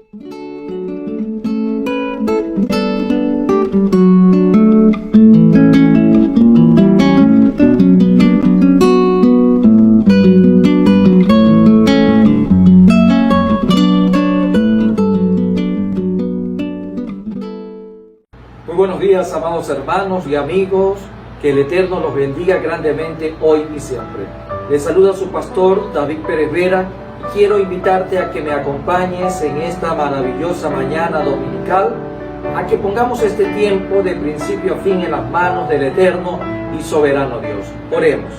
Muy buenos días, amados hermanos y amigos, que el Eterno los bendiga grandemente hoy y siempre. Les saluda su pastor David Pérez Vera y quiero invitarte a que me acompañes en esta maravillosa mañana dominical, a que pongamos este tiempo de principio a fin en las manos del Eterno y soberano Dios. Oremos.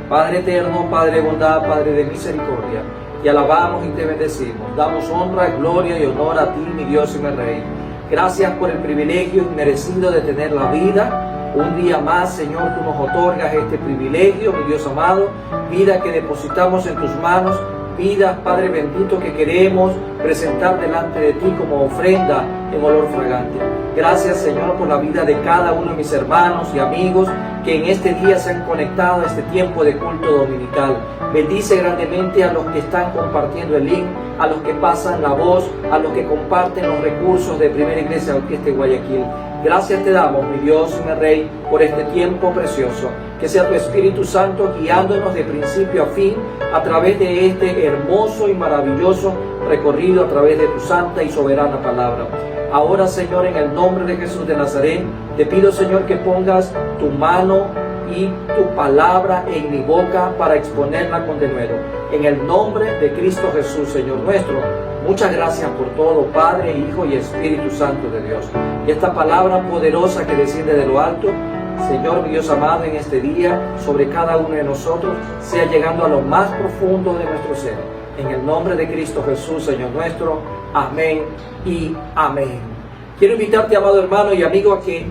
Padre eterno, Padre de bondad, Padre de misericordia, te alabamos y te bendecimos. Damos honra, gloria y honor a ti, mi Dios y mi Rey. Gracias por el privilegio inmerecido de tener la vida. Un día más, Señor, tú nos otorgas este privilegio, mi Dios amado, vida que depositamos en tus manos, vida, Padre bendito, que queremos presentar delante de ti como ofrenda en olor fragante. Gracias, Señor, por la vida de cada uno de mis hermanos y amigos que en este día se han conectado a este tiempo de culto dominical. Bendice grandemente a los que están compartiendo el link, a los que pasan la voz, a los que comparten los recursos de Primera Iglesia Bautista de Guayaquil. Gracias te damos, mi Dios y mi Rey, por este tiempo precioso. Que sea tu Espíritu Santo guiándonos de principio a fin a través de este hermoso y maravilloso recorrido a través de tu santa y soberana palabra. Ahora, Señor, en el nombre de Jesús de Nazaret, te pido, Señor, que pongas tu mano y tu palabra en mi boca para exponerla con denuedo. En el nombre de Cristo Jesús, Señor nuestro. Muchas gracias por todo, Padre, Hijo y Espíritu Santo de Dios. Y esta palabra poderosa que desciende de lo alto, Señor, mi Dios amado, en este día, sobre cada uno de nosotros, sea llegando a lo más profundo de nuestro ser. En el nombre de Cristo Jesús, Señor nuestro. Amén y amén. Quiero invitarte, amado hermano y amigo, a que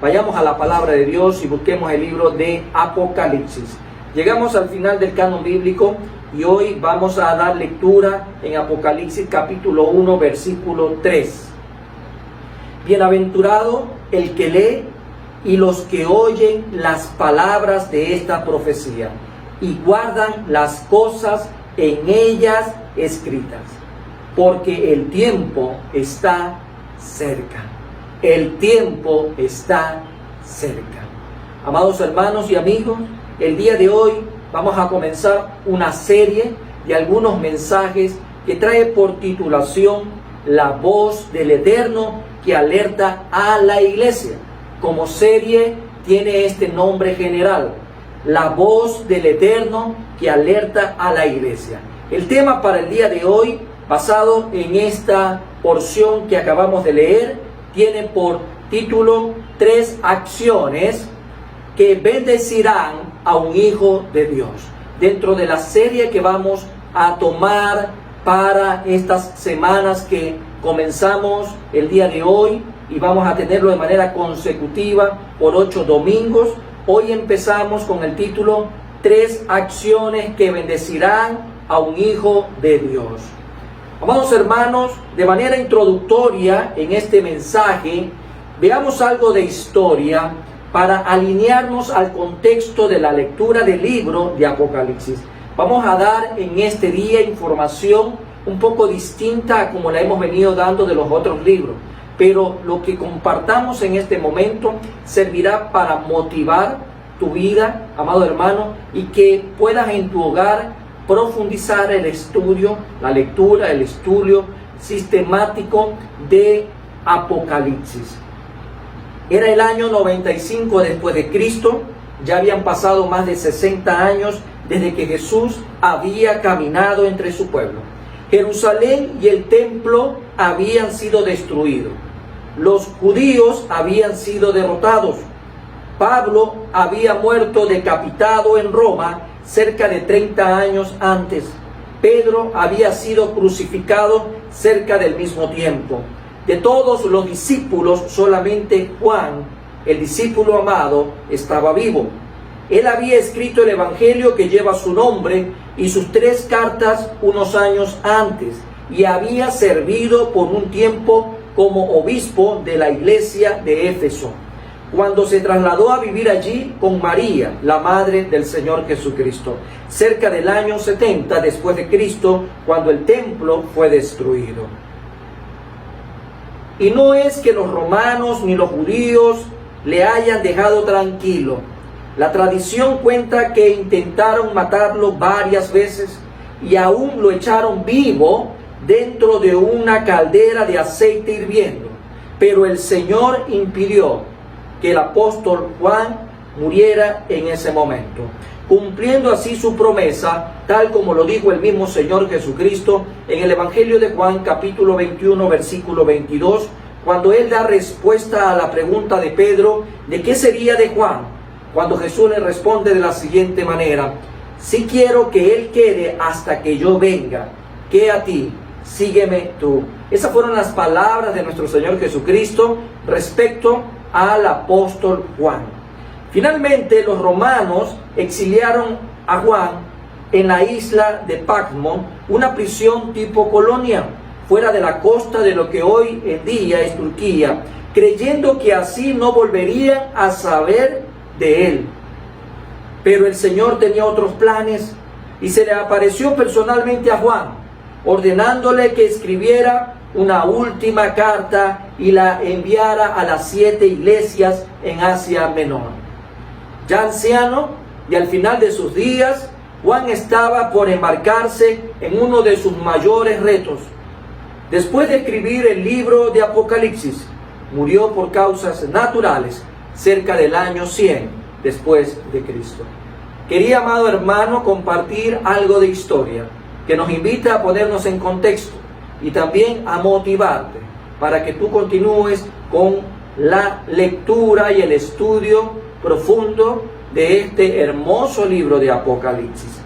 vayamos a la palabra de Dios y busquemos el libro de Apocalipsis. Llegamos al final del canon bíblico y hoy vamos a dar lectura en Apocalipsis capítulo 1, versículo 3. Bienaventurado el que lee y los que oyen las palabras de esta profecía y guardan las cosas en ellas escritas, porque el tiempo está cerca. El tiempo está cerca. Amados hermanos y amigos, el día de hoy vamos a comenzar una serie de algunos mensajes que trae por titulación La voz del Eterno que alerta a la iglesia. Como serie tiene este nombre general: La voz del Eterno que alerta a la iglesia. El tema para el día de hoy, basado en esta porción que acabamos de leer, tiene por título 3 acciones que bendecirán a un hijo de Dios. Dentro de la serie que vamos a tomar para estas semanas que comenzamos el día de hoy y vamos a tenerlo de manera consecutiva por 8 domingos, hoy empezamos con el título 3 acciones que bendecirán a un hijo de Dios. Amados hermanos, de manera introductoria en este mensaje, veamos algo de historia para alinearnos al contexto de la lectura del libro de Apocalipsis. Vamos a dar en este día información un poco distinta a como la hemos venido dando de los otros libros, pero lo que compartamos en este momento servirá para motivar tu vida, amado hermano, y que puedas en tu hogar profundizar el estudio, la lectura, el estudio sistemático de Apocalipsis. Era el año 95 después de Cristo, ya habían pasado más de 60 años desde que Jesús había caminado entre su pueblo. Jerusalén y el templo habían sido destruidos. Los judíos habían sido derrotados. Pablo había muerto decapitado en Roma cerca de 30 años antes. Pedro había sido crucificado cerca del mismo tiempo. De todos los discípulos, solamente Juan, el discípulo amado, estaba vivo. Él había escrito el evangelio que lleva su nombre y sus 3 cartas unos años antes, y había servido por un tiempo como obispo de la iglesia de Éfeso, cuando se trasladó a vivir allí con María, la madre del Señor Jesucristo, cerca del año 70 después de Cristo, cuando el templo fue destruido. Y no es que los romanos ni los judíos le hayan dejado tranquilo. La tradición cuenta que intentaron matarlo varias veces y aún lo echaron vivo dentro de una caldera de aceite hirviendo. Pero el Señor impidió que el apóstol Juan muriera en ese momento, cumpliendo así su promesa, tal como lo dijo el mismo Señor Jesucristo en el Evangelio de Juan, capítulo 21, versículo 22, cuando Él da respuesta a la pregunta de Pedro de qué sería de Juan, cuando Jesús le responde de la siguiente manera: si quiero que Él quede hasta que yo venga, que a ti, sígueme tú. Esas fueron las palabras de nuestro Señor Jesucristo respecto al apóstol Juan. Finalmente, los romanos exiliaron a Juan en la isla de Patmos, una prisión tipo colonia, fuera de la costa de lo que hoy en día es Turquía, creyendo que así no volverían a saber de él. Pero el Señor tenía otros planes y se le apareció personalmente a Juan, ordenándole que escribiera una última carta y la enviara a las 7 iglesias en Asia Menor. Ya anciano y al final de sus días, Juan estaba por embarcarse en uno de sus mayores retos. Después de escribir el libro de Apocalipsis, murió por causas naturales cerca del año 100 después de Cristo. Quería, amado hermano, compartir algo de historia que nos invita a ponernos en contexto y también a motivarte para que tú continúes con la lectura y el estudio profundo de este hermoso libro de Apocalipsis.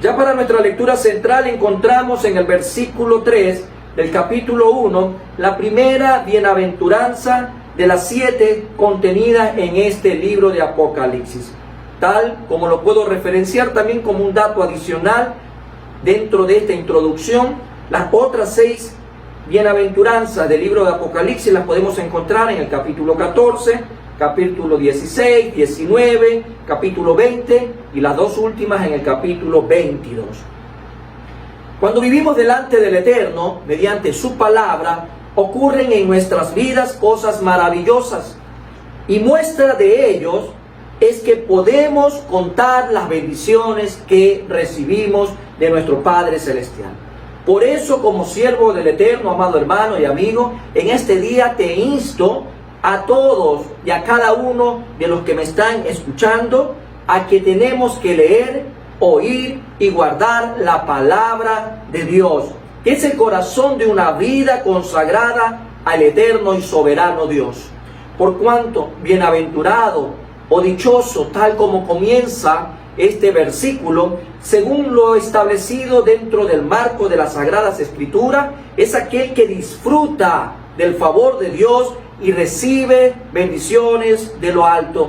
Ya para nuestra lectura central encontramos en el versículo 3 del capítulo 1 la primera bienaventuranza de las 7 contenidas en este libro de Apocalipsis, tal como lo puedo referenciar también como un dato adicional dentro de esta introducción. Las otras 6 bienaventuranzas del libro de Apocalipsis las podemos encontrar en el capítulo 14, capítulo 16, 19, capítulo 20 y las 2 últimas en el capítulo 22. Cuando vivimos delante del Eterno, mediante su palabra, ocurren en nuestras vidas cosas maravillosas, y muestra de ellos es que podemos contar las bendiciones que recibimos de nuestro Padre Celestial. Por eso, como siervo del Eterno, amado hermano y amigo, en este día te insto a todos y a cada uno de los que me están escuchando a que tenemos que leer, oír y guardar la palabra de Dios, que es el corazón de una vida consagrada al eterno y soberano Dios. Por cuanto bienaventurado o dichoso, tal como comienza este versículo, según lo establecido dentro del marco de las Sagradas Escrituras, es aquel que disfruta del favor de Dios y recibe bendiciones de lo alto.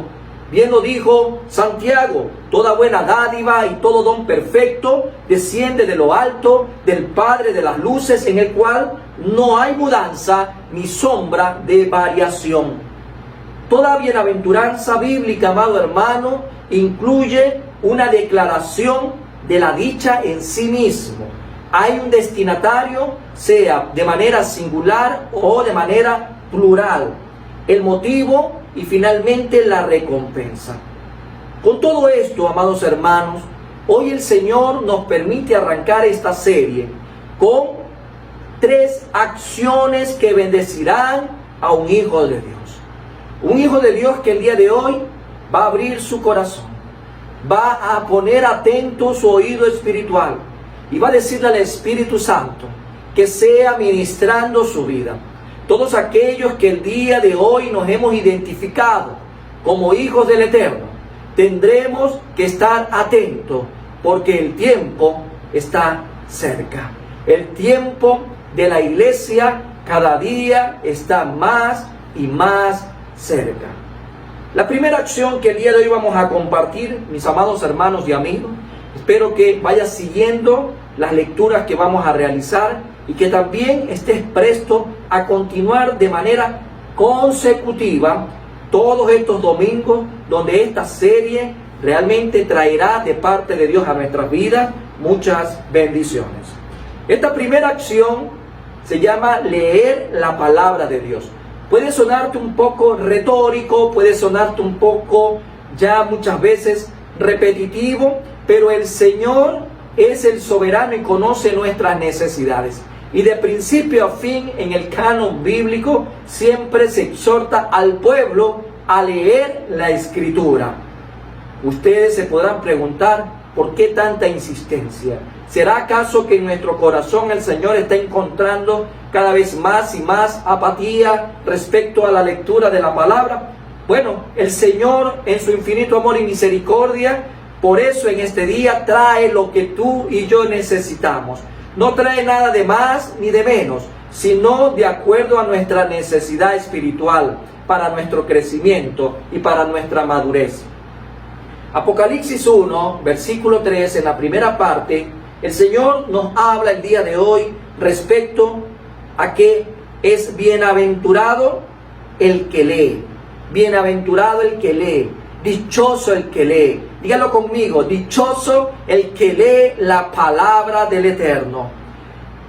Bien lo dijo Santiago: toda buena dádiva y todo don perfecto desciende de lo alto, del Padre de las luces, en el cual no hay mudanza ni sombra de variación. Toda bienaventuranza bíblica, amado hermano, incluye una declaración de la dicha en sí mismo. Hay un destinatario, sea de manera singular o de manera plural, el motivo y finalmente la recompensa. Con todo esto, amados hermanos, hoy el Señor nos permite arrancar esta serie con 3 acciones que bendecirán a un hijo de Dios. Un hijo de Dios que el día de hoy va a abrir su corazón, va a poner atento su oído espiritual y va a decirle al Espíritu Santo que sea ministrando su vida. Todos aquellos que el día de hoy nos hemos identificado como hijos del Eterno, tendremos que estar atentos porque el tiempo está cerca. El tiempo de la iglesia cada día está más y más cerca. La primera acción que el día de hoy vamos a compartir, mis amados hermanos y amigos, espero que vayas siguiendo las lecturas que vamos a realizar y que también estés presto a continuar de manera consecutiva todos estos domingos, donde esta serie realmente traerá de parte de Dios a nuestras vidas muchas bendiciones. Esta primera acción se llama leer la palabra de Dios. Puede sonarte un poco retórico, puede sonarte un poco ya muchas veces repetitivo, pero el Señor es el soberano y conoce nuestras necesidades. Y de principio a fin en el canon bíblico siempre se exhorta al pueblo a leer la Escritura. Ustedes se podrán preguntar, ¿por qué tanta insistencia? ¿Será acaso que en nuestro corazón el Señor está encontrando cada vez más y más apatía respecto a la lectura de la palabra? Bueno, el Señor en su infinito amor y misericordia, por eso en este día trae lo que tú y yo necesitamos. No trae nada de más ni de menos, sino de acuerdo a nuestra necesidad espiritual, para nuestro crecimiento y para nuestra madurez. Apocalipsis 1, versículo 3, en la primera parte, el Señor nos habla el día de hoy respecto a que es bienaventurado el que lee. Bienaventurado el que lee. Dichoso el que lee. Dígalo conmigo, dichoso el que lee la palabra del Eterno.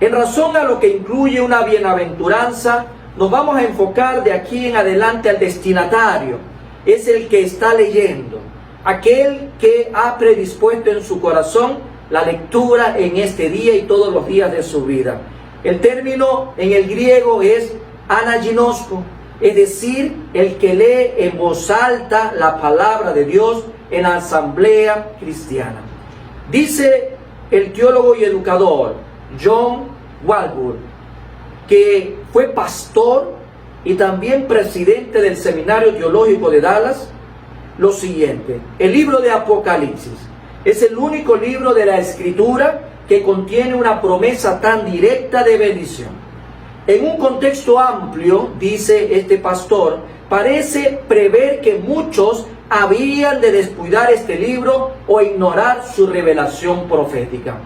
En razón a lo que incluye una bienaventuranza, nos vamos a enfocar de aquí en adelante al destinatario. Es el que está leyendo, aquel que ha predispuesto en su corazón la lectura en este día y todos los días de su vida. El término en el griego es anaginosko, es decir, el que lee en voz alta la palabra de Dios en la asamblea cristiana. Dice el teólogo y educador John Walvoord, que fue pastor y también presidente del Seminario Teológico de Dallas, lo siguiente: el libro de Apocalipsis es el único libro de la Escritura que contiene una promesa tan directa de bendición. En un contexto amplio, dice este pastor, parece prever que muchos habían de descuidar este libro o ignorar su revelación profética.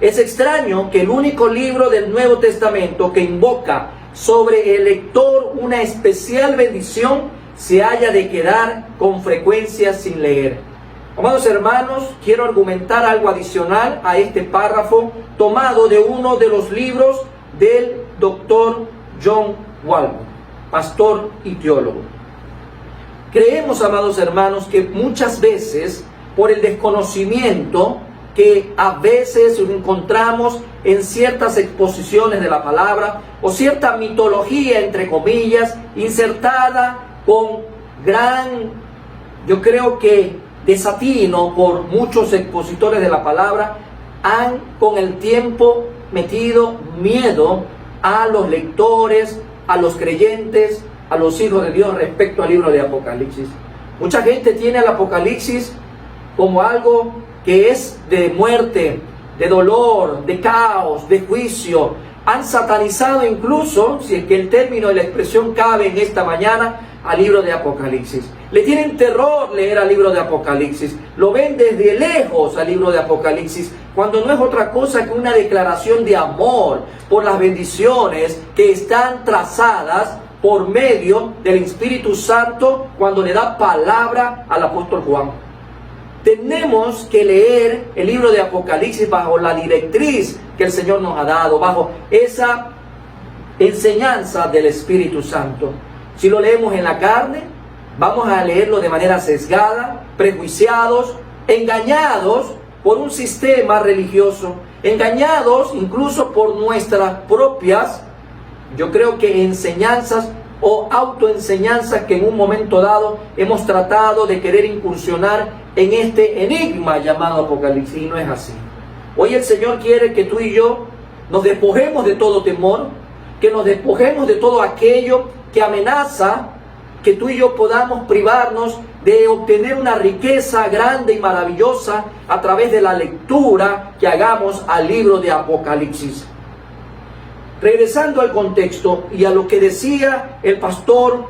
Es extraño que el único libro del Nuevo Testamento que invoca sobre el lector una especial bendición se haya de quedar con frecuencia sin leer. Amados hermanos, quiero argumentar algo adicional a este párrafo tomado de uno de los libros del doctor John Walvoord, pastor y teólogo. Creemos, amados hermanos, que muchas veces por el desconocimiento que a veces encontramos en ciertas exposiciones de la palabra o cierta mitología, entre comillas, insertada con gran, yo creo que desatino por muchos expositores de la palabra, han con el tiempo metido miedo a los lectores, a los creyentes, a los hijos de Dios respecto al libro de Apocalipsis. Mucha gente tiene el Apocalipsis como algo que es de muerte, de dolor, de caos, de juicio. Han satanizado incluso, si es que el término de la expresión cabe en esta mañana, al libro de Apocalipsis. Le tienen terror leer al libro de Apocalipsis. Lo ven desde lejos al libro de Apocalipsis, cuando no es otra cosa que una declaración de amor por las bendiciones que están trazadas por medio del Espíritu Santo cuando le da palabra al apóstol Juan. Tenemos que leer el libro de Apocalipsis bajo la directriz que el Señor nos ha dado, bajo esa enseñanza del Espíritu Santo. Si lo leemos en la carne, vamos a leerlo de manera sesgada, prejuiciados, engañados por un sistema religioso, engañados incluso por nuestras propias, yo creo que enseñanzas o autoenseñanzas que en un momento dado hemos tratado de querer incursionar en este enigma llamado Apocalipsis, y no es así. Hoy el Señor quiere que tú y yo nos despojemos de todo temor, que nos despojemos de todo aquello que amenaza que tú y yo podamos privarnos de obtener una riqueza grande y maravillosa a través de la lectura que hagamos al libro de Apocalipsis. Regresando al contexto y a lo que decía el pastor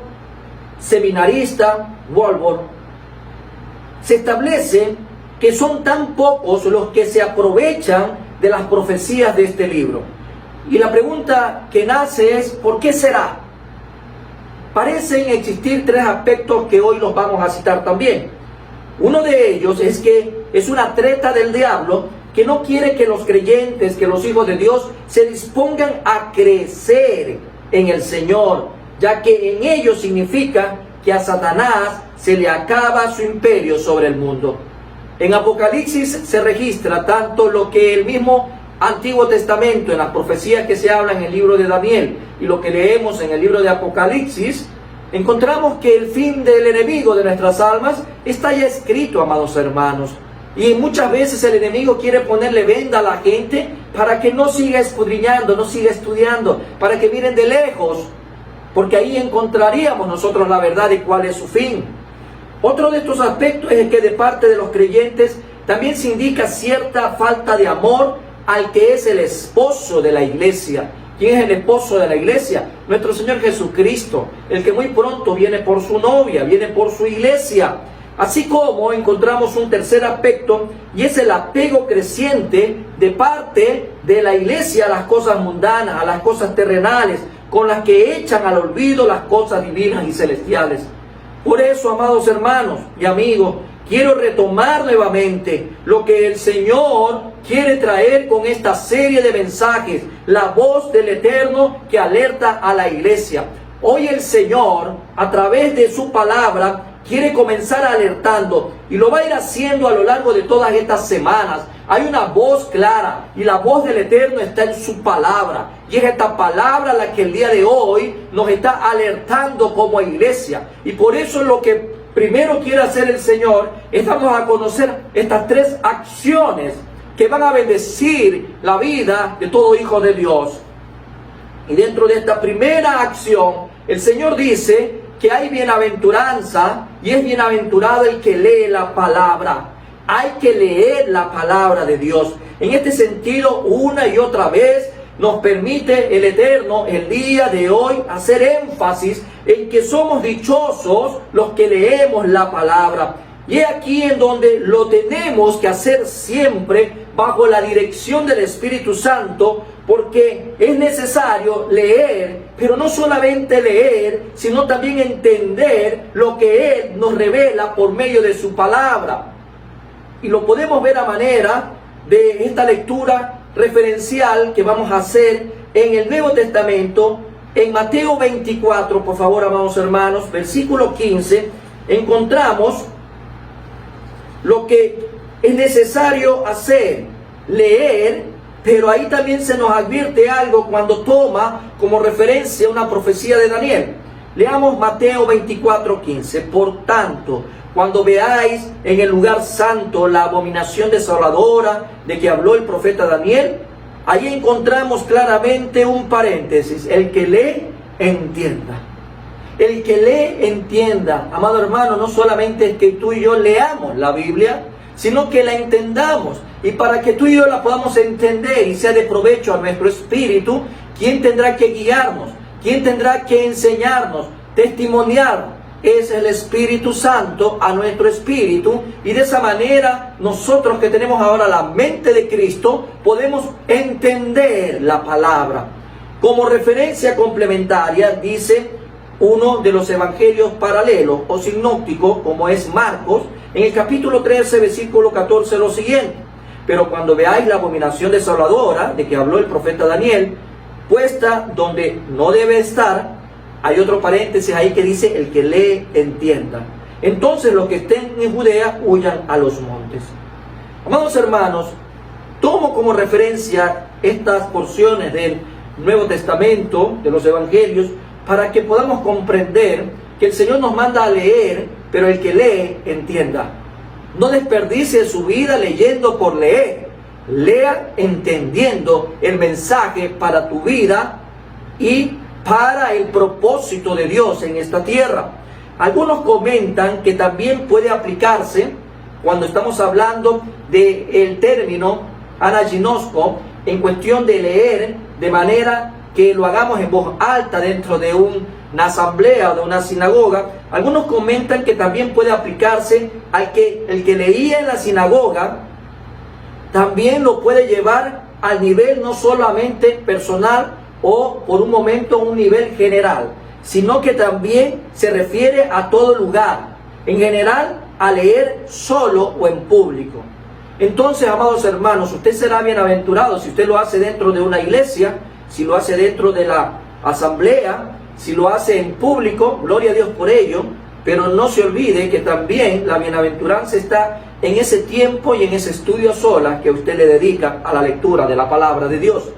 seminarista Walvoord, se establece que son tan pocos los que se aprovechan de las profecías de este libro. Y la pregunta que nace es, ¿por qué será? Parecen existir tres aspectos que hoy los vamos a citar también. Uno de ellos es que es una treta del diablo que no quiere que los creyentes, que los hijos de Dios se dispongan a crecer en el Señor, ya que en ello significa que a Satanás se le acaba su imperio sobre el mundo. En Apocalipsis se registra tanto lo que el mismo Antiguo Testamento, en las profecías que se hablan en el libro de Daniel, y lo que leemos en el libro de Apocalipsis, encontramos que el fin del enemigo de nuestras almas está ya escrito, amados hermanos. Y muchas veces el enemigo quiere ponerle venda a la gente para que no siga escudriñando, no siga estudiando, para que miren de lejos, porque ahí encontraríamos nosotros la verdad de cuál es su fin. Otro de estos aspectos es que de parte de los creyentes también se indica cierta falta de amor al que es el esposo de la iglesia. ¿Quién es el esposo de la iglesia? Nuestro Señor Jesucristo, el que muy pronto viene por su novia, viene por su iglesia. Así como encontramos un tercer aspecto, y es el apego creciente de parte de la iglesia a las cosas mundanas, a las cosas terrenales, con las que echan al olvido las cosas divinas y celestiales. Por eso, amados hermanos y amigos, quiero retomar nuevamente lo que el Señor quiere traer con esta serie de mensajes, la voz del Eterno que alerta a la iglesia. Hoy el Señor, a través de su palabra, quiere comenzar alertando, y lo va a ir haciendo a lo largo de todas estas semanas. Hay una voz clara, y la voz del Eterno está en su palabra, y es esta palabra la que el día de hoy nos está alertando como iglesia. Y por eso lo que primero quiere hacer el Señor es darnos a conocer estas tres acciones que van a bendecir la vida de todo hijo de Dios. Y dentro de esta primera acción, el Señor dice que hay bienaventuranza, y es bienaventurado el que lee la palabra. Hay que leer la palabra de Dios. En este sentido, una y otra vez nos permite el Eterno el día de hoy hacer énfasis en que somos dichosos los que leemos la palabra. Y es aquí en donde lo tenemos que hacer siempre bajo la dirección del Espíritu Santo, porque es necesario leer, pero no solamente leer, sino también entender lo que Él nos revela por medio de su palabra. Y lo podemos ver a manera de esta lectura referencial que vamos a hacer en el Nuevo Testamento, en Mateo 24, por favor, amados hermanos, versículo 15, encontramos lo que es necesario hacer, leer, pero ahí también se nos advierte algo cuando toma como referencia una profecía de Daniel. Leamos Mateo 24, 15. Por tanto, cuando veáis en el lugar santo la abominación desoladora de que habló el profeta Daniel, ahí encontramos claramente un paréntesis. El que lee, entienda. El que lee, entienda. Amado hermano, no solamente es que tú y yo leamos la Biblia, sino que la entendamos. Y para que tú y yo la podamos entender y sea de provecho a nuestro espíritu, ¿quién tendrá que guiarnos? ¿Quién tendrá que enseñarnos, testimoniar? Es el Espíritu Santo a nuestro espíritu, y de esa manera nosotros que tenemos ahora la mente de Cristo podemos entender la palabra. Como referencia complementaria dice uno de los evangelios paralelos o sinópticos, como es Marcos, en el capítulo 13, versículo 14, lo siguiente: pero cuando veáis la abominación desoladora de que habló el profeta Daniel, puesta donde no debe estar, hay otro paréntesis ahí que dice: el que lee, entienda. Entonces los que estén en Judea huyan a los montes. Amados hermanos, tomo como referencia estas porciones del Nuevo Testamento, de los Evangelios, para que podamos comprender que el Señor nos manda a leer, pero el que lee, entienda. No desperdicie su vida leyendo por leer. Lea entendiendo el mensaje para tu vida y para el propósito de Dios en esta tierra. Algunos comentan que también puede aplicarse cuando estamos hablando del término anaginosco en cuestión de leer de manera que lo hagamos en voz alta dentro de una asamblea o de una sinagoga. Algunos comentan que también puede aplicarse al que el que leía en la sinagoga también lo puede llevar al nivel no solamente personal o por un momento un nivel general, sino que también se refiere a todo lugar, en general a leer solo o en público. Entonces, amados hermanos, usted será bienaventurado si usted lo hace dentro de una iglesia, si lo hace dentro de la asamblea, si lo hace en público, gloria a Dios por ello, pero no se olvide que también la bienaventuranza está en ese tiempo y en ese estudio a solas que usted le dedica a la lectura de la palabra de Dios.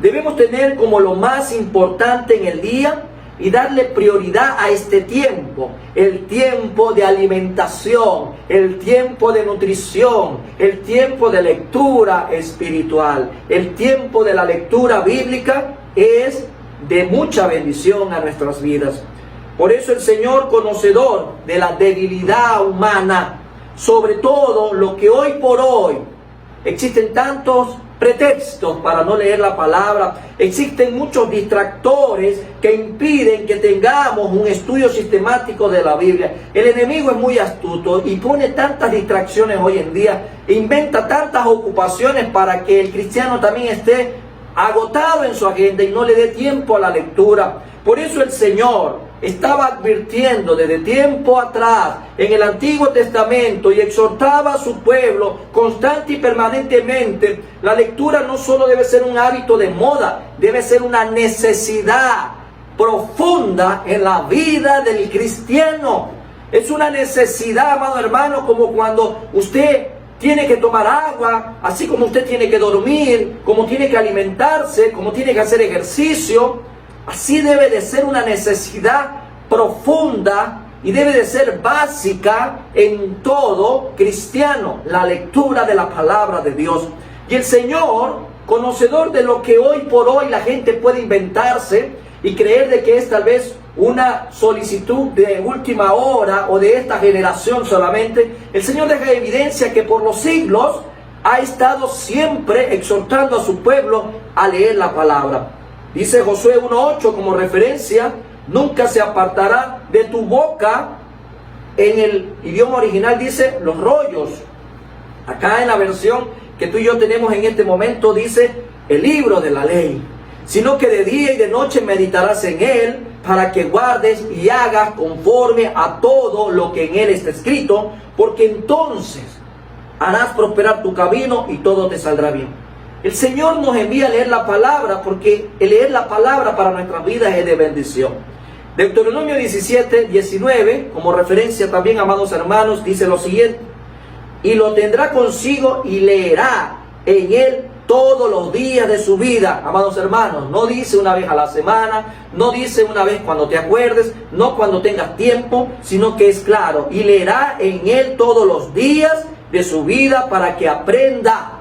Debemos tener como lo más importante en el día y darle prioridad a este tiempo, el tiempo de alimentación, el tiempo de nutrición, el tiempo de lectura espiritual, el tiempo de la lectura bíblica es de mucha bendición a nuestras vidas. Por eso el Señor, conocedor de la debilidad humana, sobre todo lo que hoy por hoy existen tantos pretextos para no leer la palabra, existen muchos distractores que impiden que tengamos un estudio sistemático de la Biblia. El enemigo es muy astuto y pone tantas distracciones hoy en día, inventa tantas ocupaciones para que el cristiano también esté agotado en su agenda y no le dé tiempo a la lectura. Por eso el Señor estaba advirtiendo desde tiempo atrás en el Antiguo Testamento y exhortaba a su pueblo constante y permanentemente. La lectura no solo debe ser un hábito de moda, debe ser una necesidad profunda en la vida del cristiano. Es una necesidad, amado hermano, como cuando usted tiene que tomar agua, así como usted tiene que dormir, como tiene que alimentarse, como tiene que hacer ejercicio. Así debe de ser una necesidad profunda y debe de ser básica en todo cristiano, la lectura de la palabra de Dios. Y el Señor, conocedor de lo que hoy por hoy la gente puede inventarse y creer de que es tal vez una solicitud de última hora o de esta generación solamente, el Señor deja evidencia que por los siglos ha estado siempre exhortando a su pueblo a leer la palabra. Dice Josué 1:8 como referencia: nunca se apartará de tu boca. En el idioma original dice los rollos. Acá en la versión que tú y yo tenemos en este momento dice el libro de la ley. Sino que de día y de noche meditarás en él, para que guardes y hagas conforme a todo lo que en él está escrito, porque entonces harás prosperar tu camino y todo te saldrá bien. El Señor nos envía a leer la palabra porque el leer la palabra para nuestras vidas es de bendición. Deuteronomio 17:19, como referencia también, amados hermanos, dice lo siguiente: y lo tendrá consigo y leerá en él todos los días de su vida. Amados hermanos, no dice una vez a la semana, no dice una vez cuando te acuerdes, no cuando tengas tiempo, sino que es claro: y leerá en él todos los días de su vida para que aprenda.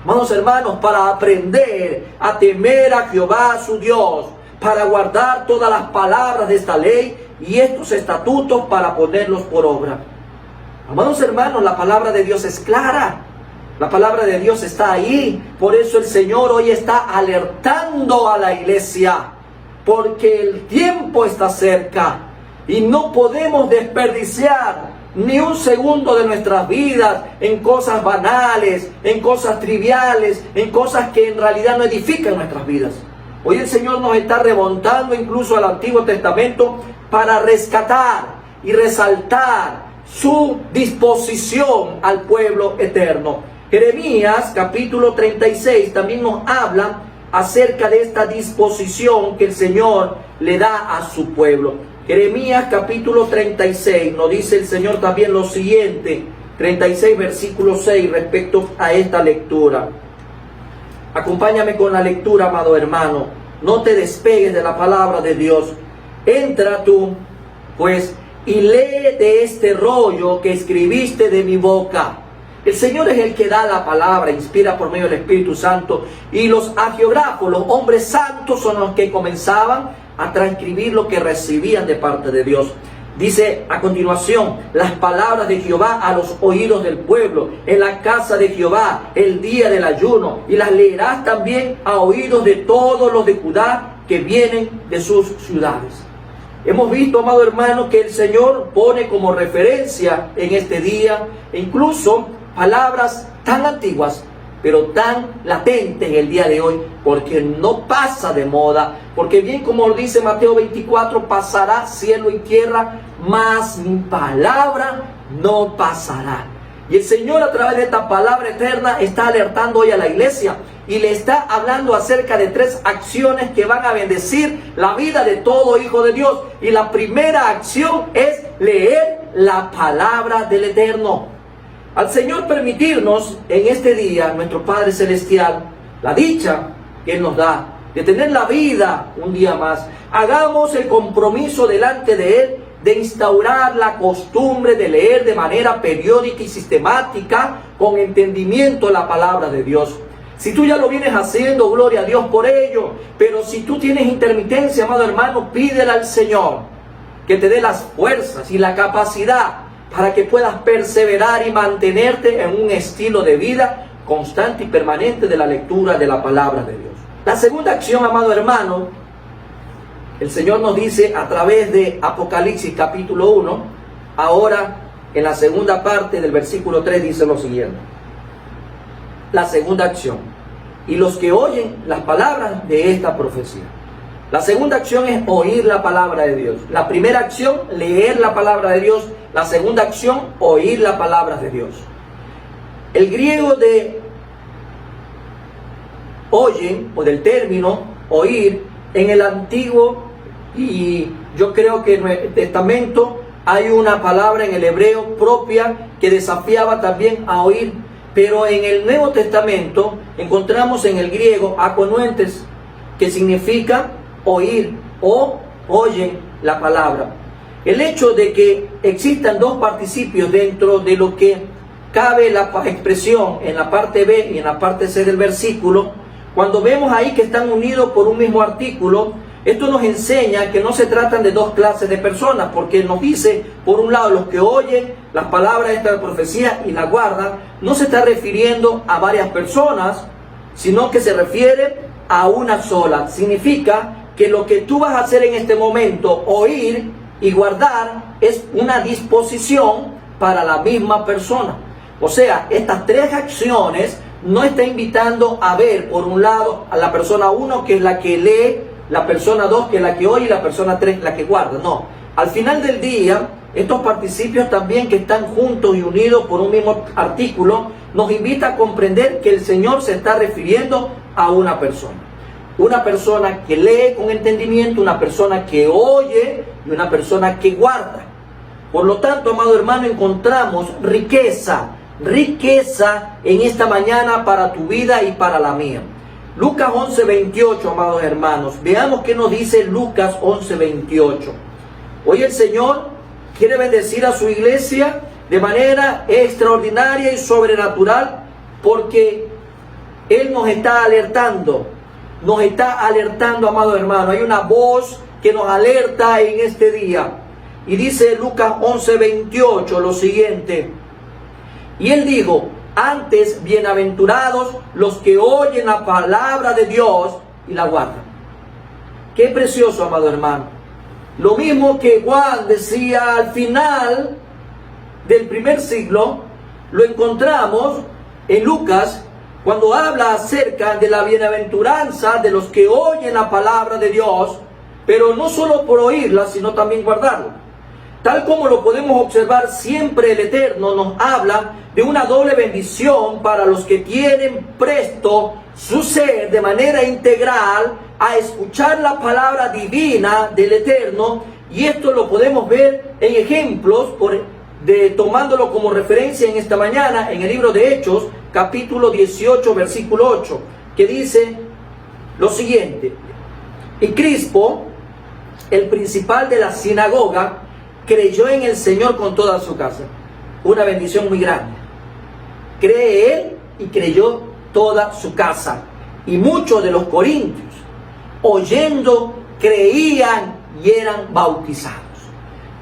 Amados hermanos, para aprender a temer a Jehová su Dios, para guardar todas las palabras de esta ley y estos estatutos para ponerlos por obra. Amados hermanos, la palabra de Dios es clara. La palabra de Dios está ahí. Por eso el Señor hoy está alertando a la iglesia, porque el tiempo está cerca y no podemos desperdiciar ni un segundo de nuestras vidas en cosas banales, en cosas triviales, en cosas que en realidad no edifican nuestras vidas. Hoy el Señor nos está remontando incluso al Antiguo Testamento para rescatar y resaltar su disposición al pueblo eterno. Jeremías capítulo 36 también nos habla acerca de esta disposición que el Señor le da a su pueblo. Jeremías capítulo 36, nos dice el Señor también lo siguiente, 36 versículo 6 respecto a esta lectura. Acompáñame con la lectura, amado hermano. No te despegues de la palabra de Dios. Entra tú, pues, y lee de este rollo que escribiste de mi boca. El Señor es el que da la palabra, inspira por medio del Espíritu Santo. Y los hagiógrafos, los hombres santos, son los que comenzaban a transcribir lo que recibían de parte de Dios. Dice a continuación: las palabras de Jehová a los oídos del pueblo, en la casa de Jehová, el día del ayuno, y las leerás también a oídos de todos los de Judá que vienen de sus ciudades. Hemos visto, amado hermano, que el Señor pone como referencia en este día, e incluso palabras tan antiguas, pero tan latentes en el día de hoy, porque no pasa de moda, porque bien como dice Mateo 24, pasará cielo y tierra, mas mi palabra no pasará. Y el Señor, a través de esta palabra eterna, está alertando hoy a la iglesia y le está hablando acerca de 3 acciones que van a bendecir la vida de todo hijo de Dios. Y la primera acción es leer la palabra del Eterno. Al Señor permitirnos en este día, nuestro Padre Celestial, la dicha que Él nos da de tener la vida un día más, hagamos el compromiso delante de Él de instaurar la costumbre de leer de manera periódica y sistemática, con entendimiento, la palabra de Dios. Si tú ya lo vienes haciendo, gloria a Dios por ello. Pero si tú tienes intermitencia, amado hermano, pídele al Señor que te dé las fuerzas y la capacidad para que puedas perseverar y mantenerte en un estilo de vida constante y permanente de la lectura de la palabra de Dios. La segunda acción, amado hermano, el Señor nos dice a través de Apocalipsis capítulo 1, ahora en la segunda parte del versículo 3 dice lo siguiente. La segunda acción: y los que oyen las palabras de esta profecía. La segunda acción es oír la palabra de Dios. La primera acción, leer la palabra de Dios. La segunda acción, oír la palabra de Dios. El griego de oyen, o del término oír, en el Antiguo, y yo creo que en el Testamento hay una palabra en el hebreo propia que desafiaba también a oír. Pero en el Nuevo Testamento encontramos en el griego akonuentes, que significa oír o oyen la palabra. El hecho de que existan 2 participios dentro de lo que cabe la expresión en la parte B y en la parte C del versículo, cuando vemos ahí que están unidos por un mismo artículo, esto nos enseña que no se tratan de 2 clases de personas, porque nos dice, por un lado, los que oyen las palabras de esta profecía y la guardan. No se está refiriendo a varias personas, sino que se refiere a una sola. Significa que lo que tú vas a hacer en este momento, oír y guardar, es una disposición para la misma persona. O sea, estas 3 acciones no está invitando a ver, por un lado, a la persona 1, que es la que lee, la persona 2, que es la que oye, y la persona 3, la que guarda. No, al final del día, estos participios también, que están juntos y unidos por un mismo artículo, nos invita a comprender que el Señor se está refiriendo a una persona. Una persona que lee con entendimiento, una persona que oye y una persona que guarda. Por lo tanto, amado hermano, encontramos riqueza en esta mañana para tu vida y para la mía. Lucas 11:28, amados hermanos. Veamos qué nos dice Lucas 11:28. Hoy el Señor quiere bendecir a su iglesia de manera extraordinaria y sobrenatural, porque Él nos está alertando, amados hermanos. Hay una voz que nos alerta en este día. Y dice Lucas 11:28 lo siguiente: y Él dijo, antes bienaventurados los que oyen la palabra de Dios y la guardan. Qué precioso, amado hermano. Lo mismo que Juan decía al final del primer siglo, lo encontramos en Lucas, cuando habla acerca de la bienaventuranza de los que oyen la palabra de Dios, pero no solo por oírla, sino también guardarla. Tal como lo podemos observar, siempre el Eterno nos habla de una doble bendición para los que tienen presto su ser de manera integral a escuchar la palabra divina del Eterno. Y esto lo podemos ver en ejemplos, tomándolo como referencia en esta mañana, en el libro de Hechos, capítulo 18, versículo 8, que dice lo siguiente: y Crispo, el principal de la sinagoga, creyó en el Señor con toda su casa. Una bendición muy grande. Cree él y creyó toda su casa. Y muchos de los corintios, oyendo, creían y eran bautizados.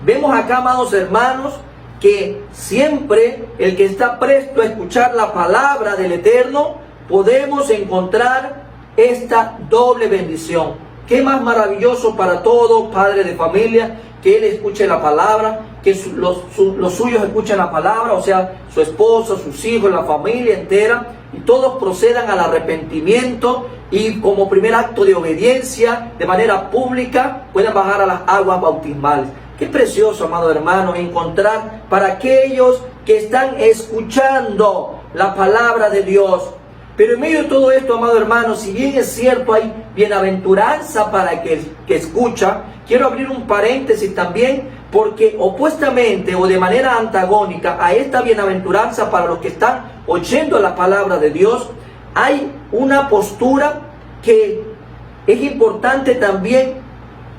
Vemos acá, amados hermanos, que siempre el que está presto a escuchar la palabra del Eterno, podemos encontrar esta doble bendición. Qué más maravilloso para todo padre de familia que él escuche la palabra, que los suyos escuchen la palabra, o sea, su esposo, sus hijos, la familia entera, y todos procedan al arrepentimiento y como primer acto de obediencia, de manera pública, puedan bajar a las aguas bautismales. Qué precioso, amado hermano, encontrar para aquellos que están escuchando la palabra de Dios. Pero en medio de todo esto, amado hermano, si bien es cierto hay bienaventuranza para el que escucha, quiero abrir un paréntesis también, porque opuestamente o de manera antagónica a esta bienaventuranza para los que están oyendo la palabra de Dios, hay una postura que es importante también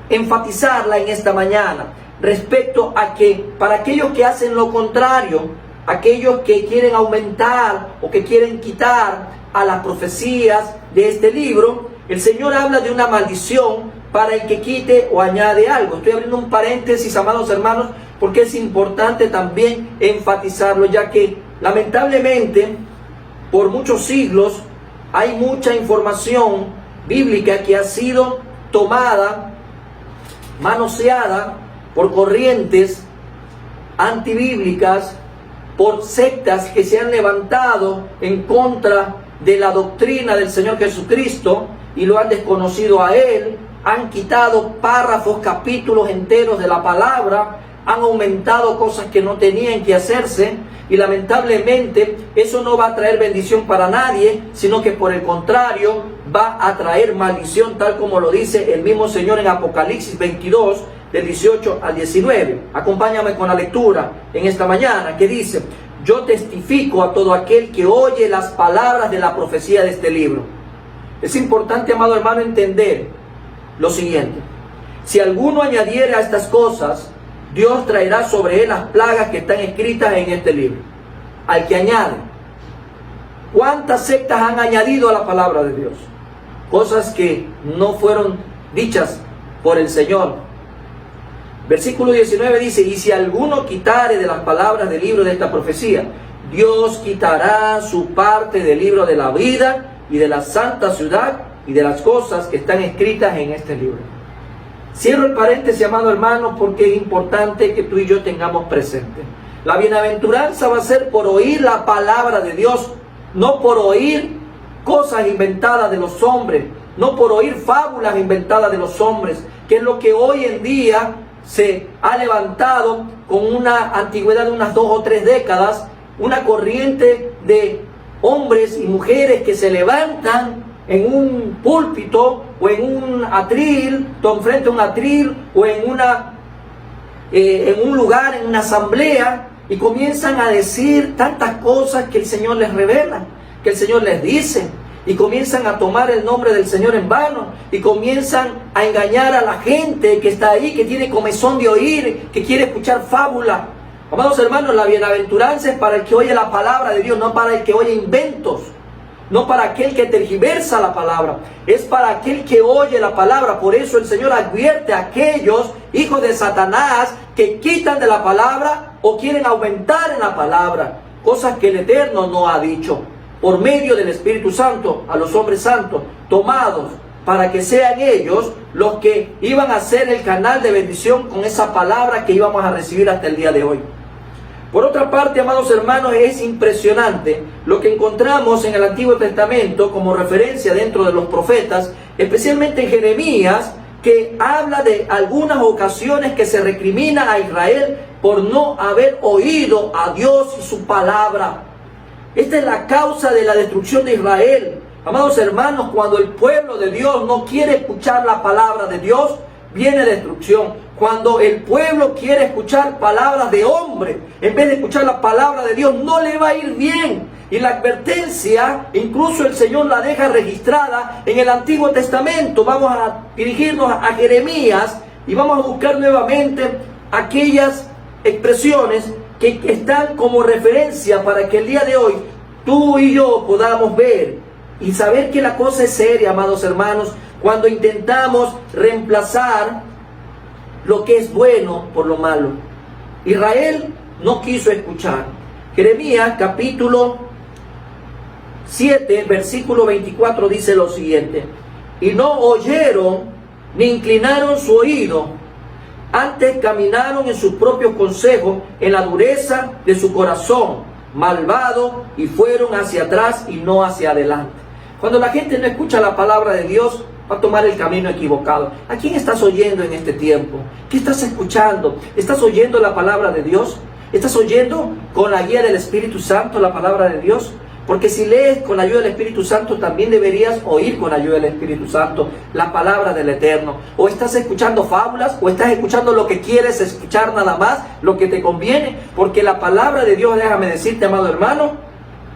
enfatizarla en esta mañana, respecto a que para aquellos que hacen lo contrario, aquellos que quieren aumentar o que quieren quitar a las profecías de este libro, el Señor habla de una maldición para el que quite o añade algo. Estoy abriendo un paréntesis, amados hermanos, porque es importante también enfatizarlo, ya que lamentablemente por muchos siglos hay mucha información bíblica que ha sido tomada, manoseada por corrientes antibíblicas, por sectas que se han levantado en contra de la doctrina del Señor Jesucristo y lo han desconocido a Él, han quitado párrafos, capítulos enteros de la palabra, han aumentado cosas que no tenían que hacerse, y lamentablemente eso no va a traer bendición para nadie, sino que por el contrario va a traer maldición, tal como lo dice el mismo Señor en Apocalipsis 22, del 18 al 19. Acompáñame con la lectura en esta mañana, que dice: yo testifico a todo aquel que oye las palabras de la profecía de este libro. Es importante, amado hermano, entender lo siguiente: si alguno añadiere a estas cosas, Dios traerá sobre él las plagas que están escritas en este libro. Al que añade. ¿Cuántas sectas han añadido a la palabra de Dios? Cosas que no fueron dichas por el Señor. Versículo 19 dice: y si alguno quitare de las palabras del libro de esta profecía, Dios quitará su parte del libro de la vida y de la santa ciudad y de las cosas que están escritas en este libro. Cierro el paréntesis, amado hermano, porque es importante que tú y yo tengamos presente. La bienaventuranza va a ser por oír la palabra de Dios, no por oír cosas inventadas de los hombres, no por oír fábulas inventadas de los hombres, que es lo que hoy en día se ha levantado con una antigüedad de unas 2 o 3 décadas, una corriente de hombres y mujeres que se levantan en un púlpito o en un atril, frente a un atril o en un lugar, en una asamblea, y comienzan a decir tantas cosas que el Señor les revela, que el Señor les dice, y comienzan a tomar el nombre del Señor en vano, y comienzan a engañar a la gente que está ahí, que tiene comezón de oír, que quiere escuchar fábula. Amados hermanos, la bienaventuranza es para el que oye la palabra de Dios, no para el que oye inventos, no para aquel que tergiversa la palabra, es para aquel que oye la palabra. Por eso el Señor advierte a aquellos hijos de Satanás que quitan de la palabra o quieren aumentar en la palabra, cosas que el Eterno no ha dicho, por medio del Espíritu Santo, a los hombres santos, tomados para que sean ellos los que iban a ser el canal de bendición con esa palabra que íbamos a recibir hasta el día de hoy. Por otra parte, amados hermanos, es impresionante lo que encontramos en el Antiguo Testamento como referencia dentro de los profetas, especialmente en Jeremías, que habla de algunas ocasiones que se recrimina a Israel por no haber oído a Dios y su palabra. Esta es la causa de la destrucción de Israel. Amados hermanos, cuando el pueblo de Dios no quiere escuchar la palabra de Dios, viene destrucción. Cuando el pueblo quiere escuchar palabras de hombre, en vez de escuchar la palabra de Dios, no le va a ir bien. Y la advertencia, incluso el Señor la deja registrada en el Antiguo Testamento. Vamos a dirigirnos a Jeremías y vamos a buscar nuevamente aquellas expresiones que están como referencia para que el día de hoy tú y yo podamos ver y saber que la cosa es seria, amados hermanos, cuando intentamos reemplazar lo que es bueno por lo malo. Israel no quiso escuchar. Jeremías capítulo 7, versículo 24 dice lo siguiente: y no oyeron ni inclinaron su oído, antes caminaron en sus propios consejos, en la dureza de su corazón malvado, y fueron hacia atrás y no hacia adelante. Cuando la gente no escucha la palabra de Dios, va a tomar el camino equivocado. ¿A quién estás oyendo en este tiempo? ¿Qué estás escuchando? ¿Estás oyendo la palabra de Dios? ¿Estás oyendo con la guía del Espíritu Santo la palabra de Dios? Porque si lees con la ayuda del Espíritu Santo, también deberías oír con la ayuda del Espíritu Santo la palabra del Eterno. O estás escuchando fábulas, o estás escuchando lo que quieres escuchar nada más, lo que te conviene. Porque la palabra de Dios, déjame decirte, amado hermano,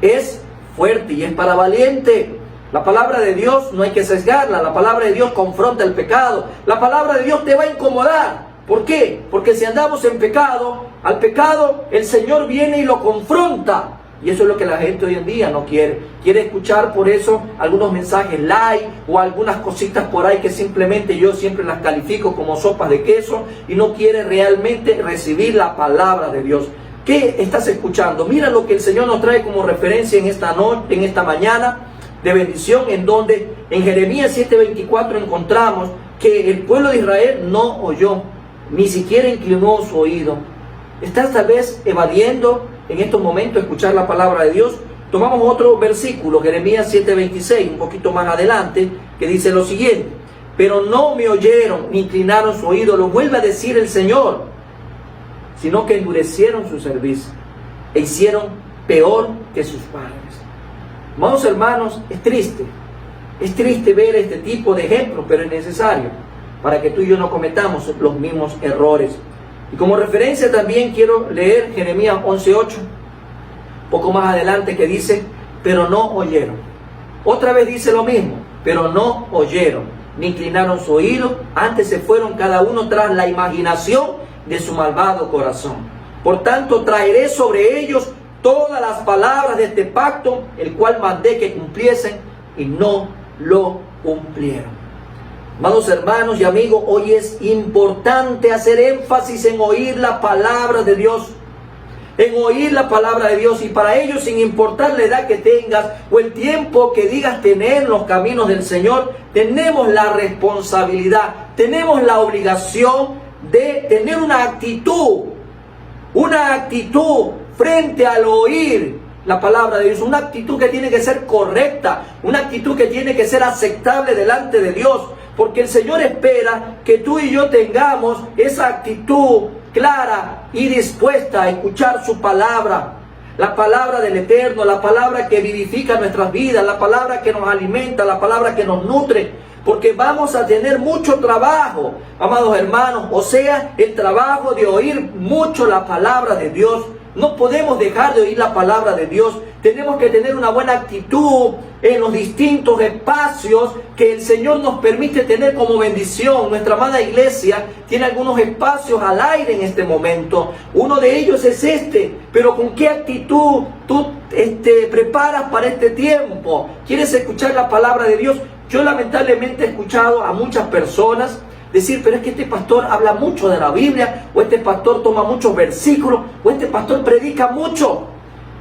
es fuerte y es para valiente. La palabra de Dios no hay que sesgarla. La palabra de Dios confronta el pecado. La palabra de Dios te va a incomodar. ¿Por qué? Porque si andamos en pecado, al pecado el Señor viene y lo confronta. Y eso es lo que la gente hoy en día no quiere. Quiere escuchar por eso algunos mensajes light o algunas cositas por ahí que simplemente yo siempre las califico como sopas de queso y no quiere realmente recibir la palabra de Dios. ¿Qué estás escuchando? Mira lo que el Señor nos trae como referencia en esta noche, en esta mañana de bendición, en donde en Jeremías 7:24 encontramos que el pueblo de Israel no oyó, ni siquiera inclinó su oído. ¿Estás tal vez evadiendo en estos momentos escuchar la palabra de Dios? Tomamos otro versículo, Jeremías 7:26, un poquito más adelante, que dice lo siguiente: pero no me oyeron ni inclinaron su oído, lo vuelve a decir el Señor, sino que endurecieron su cerviz e hicieron peor que sus padres. Amados hermanos, es triste ver este tipo de ejemplos, pero es necesario para que tú y yo no cometamos los mismos errores. Y como referencia también quiero leer Jeremías 11:8, poco más adelante, que dice: pero no oyeron. Otra vez dice lo mismo, pero no oyeron, ni inclinaron su oído, antes se fueron cada uno tras la imaginación de su malvado corazón. Por tanto, traeré sobre ellos todas las palabras de este pacto, el cual mandé que cumpliesen, y no lo cumplieron. Amados hermanos y amigos, hoy es importante hacer énfasis en oír la palabra de Dios. En oír la palabra de Dios, y para ello, sin importar la edad que tengas o el tiempo que digas tener en los caminos del Señor, tenemos la responsabilidad, tenemos la obligación de tener una actitud frente al oír la palabra de Dios, una actitud que tiene que ser correcta, una actitud que tiene que ser aceptable delante de Dios, porque el Señor espera que tú y yo tengamos esa actitud clara y dispuesta a escuchar su palabra, la palabra del Eterno, la palabra que vivifica nuestras vidas, la palabra que nos alimenta, la palabra que nos nutre, porque vamos a tener mucho trabajo, amados hermanos, o sea, el trabajo de oír mucho la palabra de Dios. No podemos dejar de oír la palabra de Dios. Tenemos que tener una buena actitud en los distintos espacios que el Señor nos permite tener como bendición. Nuestra amada iglesia tiene algunos espacios al aire en este momento. Uno de ellos es este. Pero ¿con qué actitud tú te preparas para este tiempo? ¿Quieres escuchar la palabra de Dios? Yo lamentablemente he escuchado a muchas personas decir: pero es que este pastor habla mucho de la Biblia, o este pastor toma muchos versículos, o este pastor predica mucho.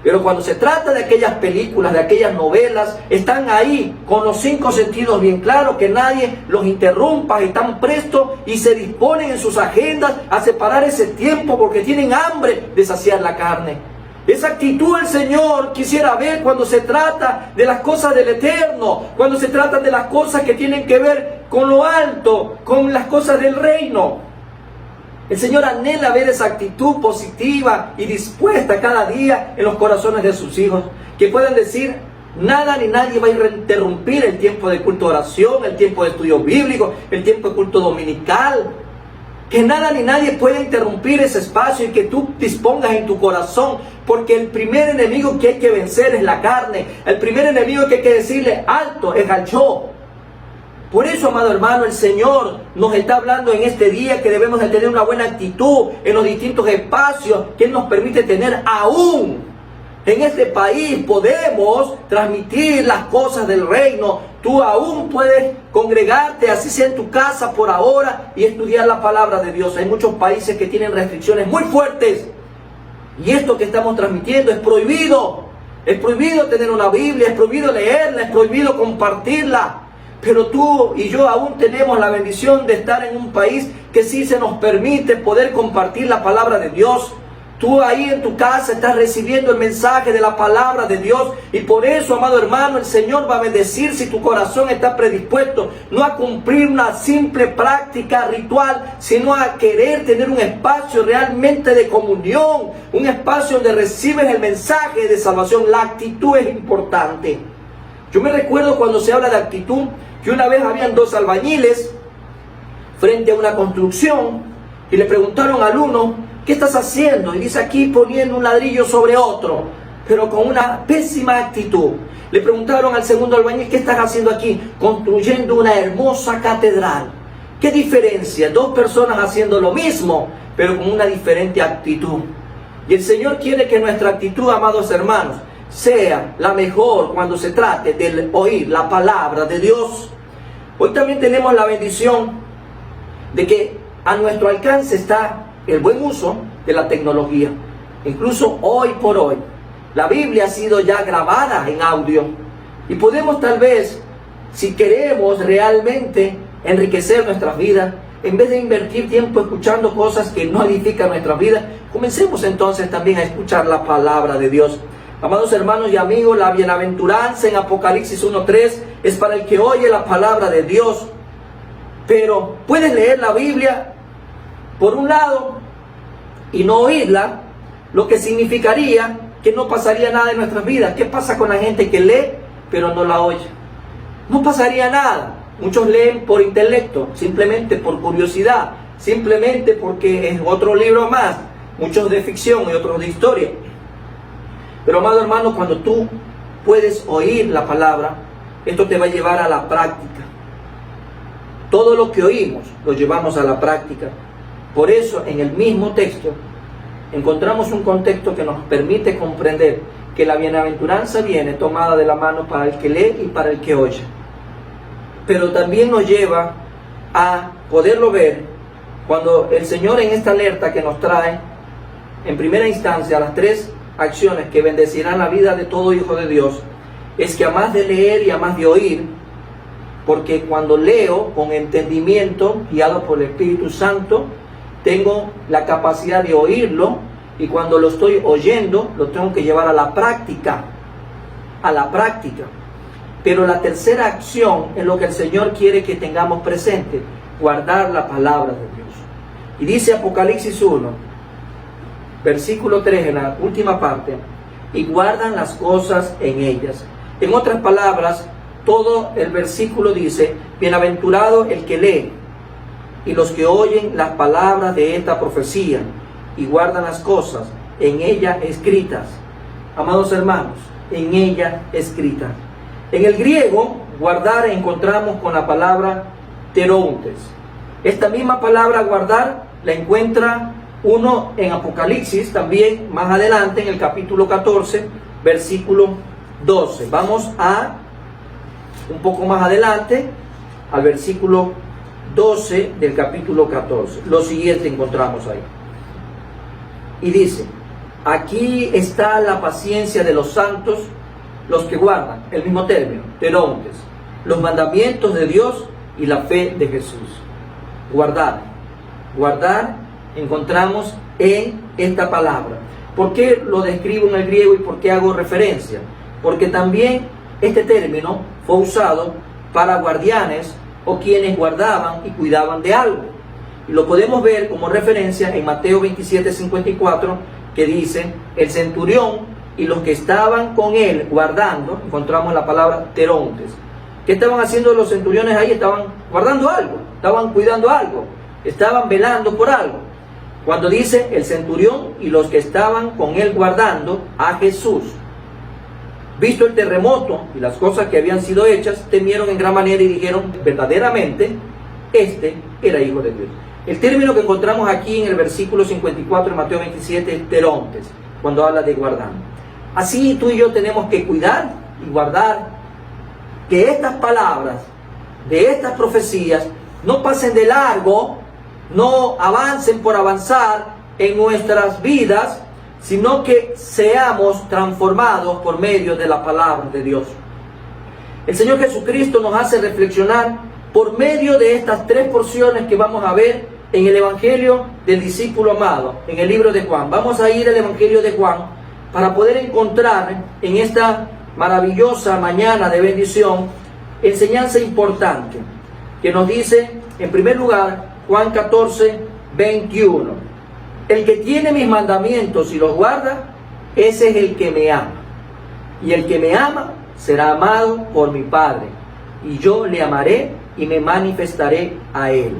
Pero cuando se trata de aquellas películas, de aquellas novelas, están ahí con los 5 sentidos bien claros, que nadie los interrumpa, están prestos y se disponen en sus agendas a separar ese tiempo porque tienen hambre de saciar la carne. Esa actitud el Señor quisiera ver cuando se trata de las cosas del Eterno, cuando se trata de las cosas que tienen que ver con lo alto, con las cosas del reino. El Señor anhela ver esa actitud positiva y dispuesta cada día en los corazones de sus hijos, que puedan decir: nada ni nadie va a interrumpir el tiempo de culto de oración, el tiempo de estudio bíblico, el tiempo de culto dominical. Que nada ni nadie pueda interrumpir ese espacio, y que tú dispongas en tu corazón, porque el primer enemigo que hay que vencer es la carne. El primer enemigo que hay que decirle alto es al yo. Por eso, amado hermano, el Señor nos está hablando en este día que debemos de tener una buena actitud en los distintos espacios que Él nos permite tener. Aún en este país podemos transmitir las cosas del reino. Tú aún puedes congregarte, así sea en tu casa por ahora, y estudiar la palabra de Dios. Hay muchos países que tienen restricciones muy fuertes, y esto que estamos transmitiendo es prohibido. Es prohibido tener una Biblia, es prohibido leerla, es prohibido compartirla. Pero tú y yo aún tenemos la bendición de estar en un país que sí se nos permite poder compartir la palabra de Dios. Tú ahí en tu casa estás recibiendo el mensaje de la palabra de Dios. Y por eso, amado hermano, el Señor va a bendecir si tu corazón está predispuesto no a cumplir una simple práctica ritual, sino a querer tener un espacio realmente de comunión, un espacio donde recibes el mensaje de salvación. La actitud es importante. Yo me recuerdo cuando se habla de actitud, que una vez habían dos albañiles frente a una construcción y le preguntaron al uno: ¿qué estás haciendo? Y dice: aquí poniendo un ladrillo sobre otro, pero con una pésima actitud. Le preguntaron al segundo albañil: ¿qué estás haciendo aquí? Construyendo una hermosa catedral. ¿Qué diferencia? Dos personas haciendo lo mismo, pero con una diferente actitud. Y el Señor quiere que nuestra actitud, amados hermanos, sea la mejor cuando se trate de oír la palabra de Dios. Hoy también tenemos la bendición de que a nuestro alcance está el buen uso de la tecnología. Incluso hoy por hoy, la Biblia ha sido ya grabada en audio. Y podemos tal vez, si queremos realmente enriquecer nuestras vidas, en vez de invertir tiempo escuchando cosas que no edifican nuestras vidas, comencemos entonces también a escuchar la palabra de Dios. Amados hermanos y amigos, la bienaventuranza en Apocalipsis 1:3 es para el que oye la palabra de Dios. Pero puedes leer la Biblia por un lado y no oírla, lo que significaría que no pasaría nada en nuestras vidas. ¿Qué pasa con la gente que lee pero no la oye? No pasaría nada. Muchos leen por intelecto, simplemente por curiosidad, simplemente porque es otro libro más, muchos de ficción y otros de historia. Pero amado hermano, cuando tú puedes oír la palabra, esto te va a llevar a la práctica. Todo lo que oímos lo llevamos a la práctica. Por eso, en el mismo texto, encontramos un contexto que nos permite comprender que la bienaventuranza viene tomada de la mano para el que lee y para el que oye. Pero también nos lleva a poderlo ver cuando el Señor, en esta alerta que nos trae, en primera instancia, las tres acciones que bendecirán la vida de todo hijo de Dios, es que a más de leer y a más de oír, porque cuando leo con entendimiento, guiado por el Espíritu Santo, tengo la capacidad de oírlo, y cuando lo estoy oyendo, lo tengo que llevar a la práctica. A la práctica. Pero la tercera acción es lo que el Señor quiere que tengamos presente: guardar la palabra de Dios. Y dice Apocalipsis 1, versículo 3, en la última parte: y guardan las cosas en ellas. En otras palabras, todo el versículo dice: bienaventurado el que lee y los que oyen las palabras de esta profecía y guardan las cosas en ella escritas. Amados hermanos, en ella escritas. En el griego, guardar, encontramos con la palabra terontes. Esta misma palabra guardar la encuentra uno en Apocalipsis, también más adelante en el capítulo 14, versículo 12. Vamos a un poco más adelante al versículo 12 del capítulo 14. Lo siguiente encontramos ahí. Y dice: aquí está la paciencia de los santos, los que guardan, el mismo término, terontes, los mandamientos de Dios y la fe de Jesús. Guardar. Guardar encontramos en esta palabra. ¿Por qué lo describo en el griego y por qué hago referencia? Porque también este término fue usado para guardianes o quienes guardaban y cuidaban de algo. Y lo podemos ver como referencia en Mateo 27:54, que dice: el centurión y los que estaban con él guardando, encontramos la palabra terontes. ¿Qué estaban haciendo los centuriones ahí? Estaban guardando algo, estaban cuidando algo, estaban velando por algo. Cuando dice el centurión y los que estaban con él guardando a Jesús, visto el terremoto y las cosas que habían sido hechas, temieron en gran manera y dijeron: verdaderamente, este era hijo de Dios. El término que encontramos aquí en el versículo 54 de Mateo 27 es terontes, cuando habla de guardar. Así tú y yo tenemos que cuidar y guardar que estas palabras, de estas profecías, no pasen de largo, no avancen por avanzar en nuestras vidas, sino que seamos transformados por medio de la palabra de Dios. El Señor Jesucristo nos hace reflexionar por medio de estas tres porciones que vamos a ver en el Evangelio del discípulo amado, en el libro de Juan. Vamos a ir al Evangelio de Juan para poder encontrar en esta maravillosa mañana de bendición enseñanza importante que nos dice, en primer lugar, Juan 14, 21. El que tiene mis mandamientos y los guarda, ese es el que me ama. Y el que me ama será amado por mi Padre. Y yo le amaré y me manifestaré a él.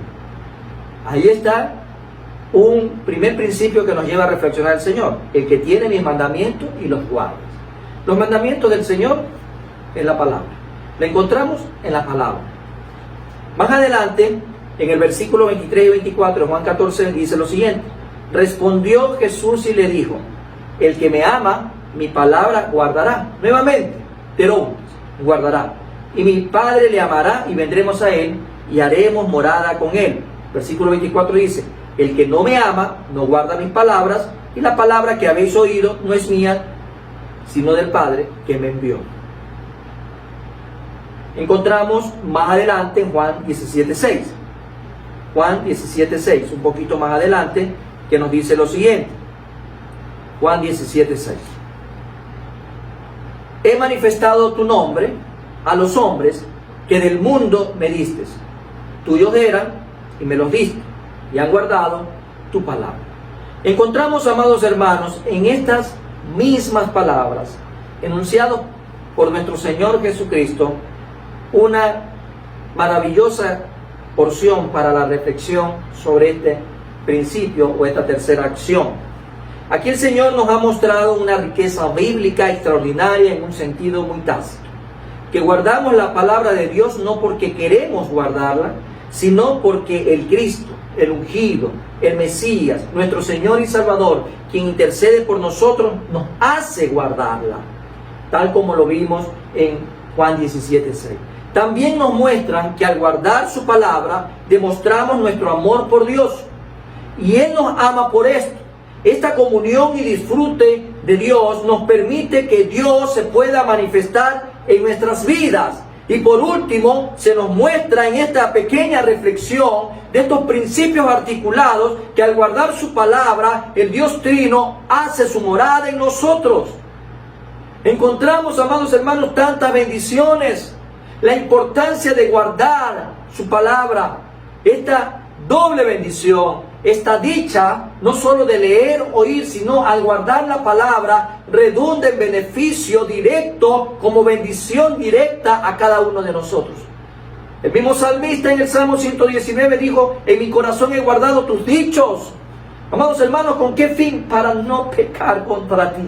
Ahí está un primer principio que nos lleva a reflexionar el Señor. El que tiene mis mandamientos y los guarda. Los mandamientos del Señor en la palabra. La encontramos en la palabra. Más adelante, en el versículo 23 y 24 de Juan 14, dice lo siguiente. Respondió Jesús y le dijo, el que me ama, mi palabra guardará. Nuevamente, terón, guardará. Y mi Padre le amará y vendremos a él y haremos morada con él. Versículo 24 dice, el que no me ama, no guarda mis palabras, y la palabra que habéis oído no es mía, sino del Padre que me envió. Encontramos más adelante en Juan 17:6. Juan 17:6, un poquito más adelante, que nos dice lo siguiente. Juan 17:6. He manifestado tu nombre a los hombres que del mundo me diste. Tuyos eran y me los diste, y han guardado tu palabra. Encontramos, amados hermanos, en estas mismas palabras, enunciadas por nuestro Señor Jesucristo, una maravillosa porción para la reflexión sobre este principio o esta tercera acción. Aquí el Señor nos ha mostrado una riqueza bíblica extraordinaria en un sentido muy tácito. Que guardamos la palabra de Dios no porque queremos guardarla, sino porque el Cristo, el ungido, el Mesías, nuestro Señor y Salvador, quien intercede por nosotros, nos hace guardarla, tal como lo vimos en Juan 17:6. También nos muestran que al guardar su palabra, demostramos nuestro amor por Dios. Y Él nos ama por esto. Esta comunión y disfrute de Dios nos permite que Dios se pueda manifestar en nuestras vidas. Y por último, se nos muestra en esta pequeña reflexión de estos principios articulados que al guardar su palabra, el Dios Trino hace su morada en nosotros. Encontramos, amados hermanos, tantas bendiciones. La importancia de guardar su palabra, esta doble bendición, esta dicha, no solo de leer, oír, sino al guardar la palabra, redunda en beneficio directo, como bendición directa a cada uno de nosotros. El mismo salmista en el Salmo 119 dijo, en mi corazón he guardado tus dichos. Amados hermanos, ¿con qué fin? Para no pecar contra ti.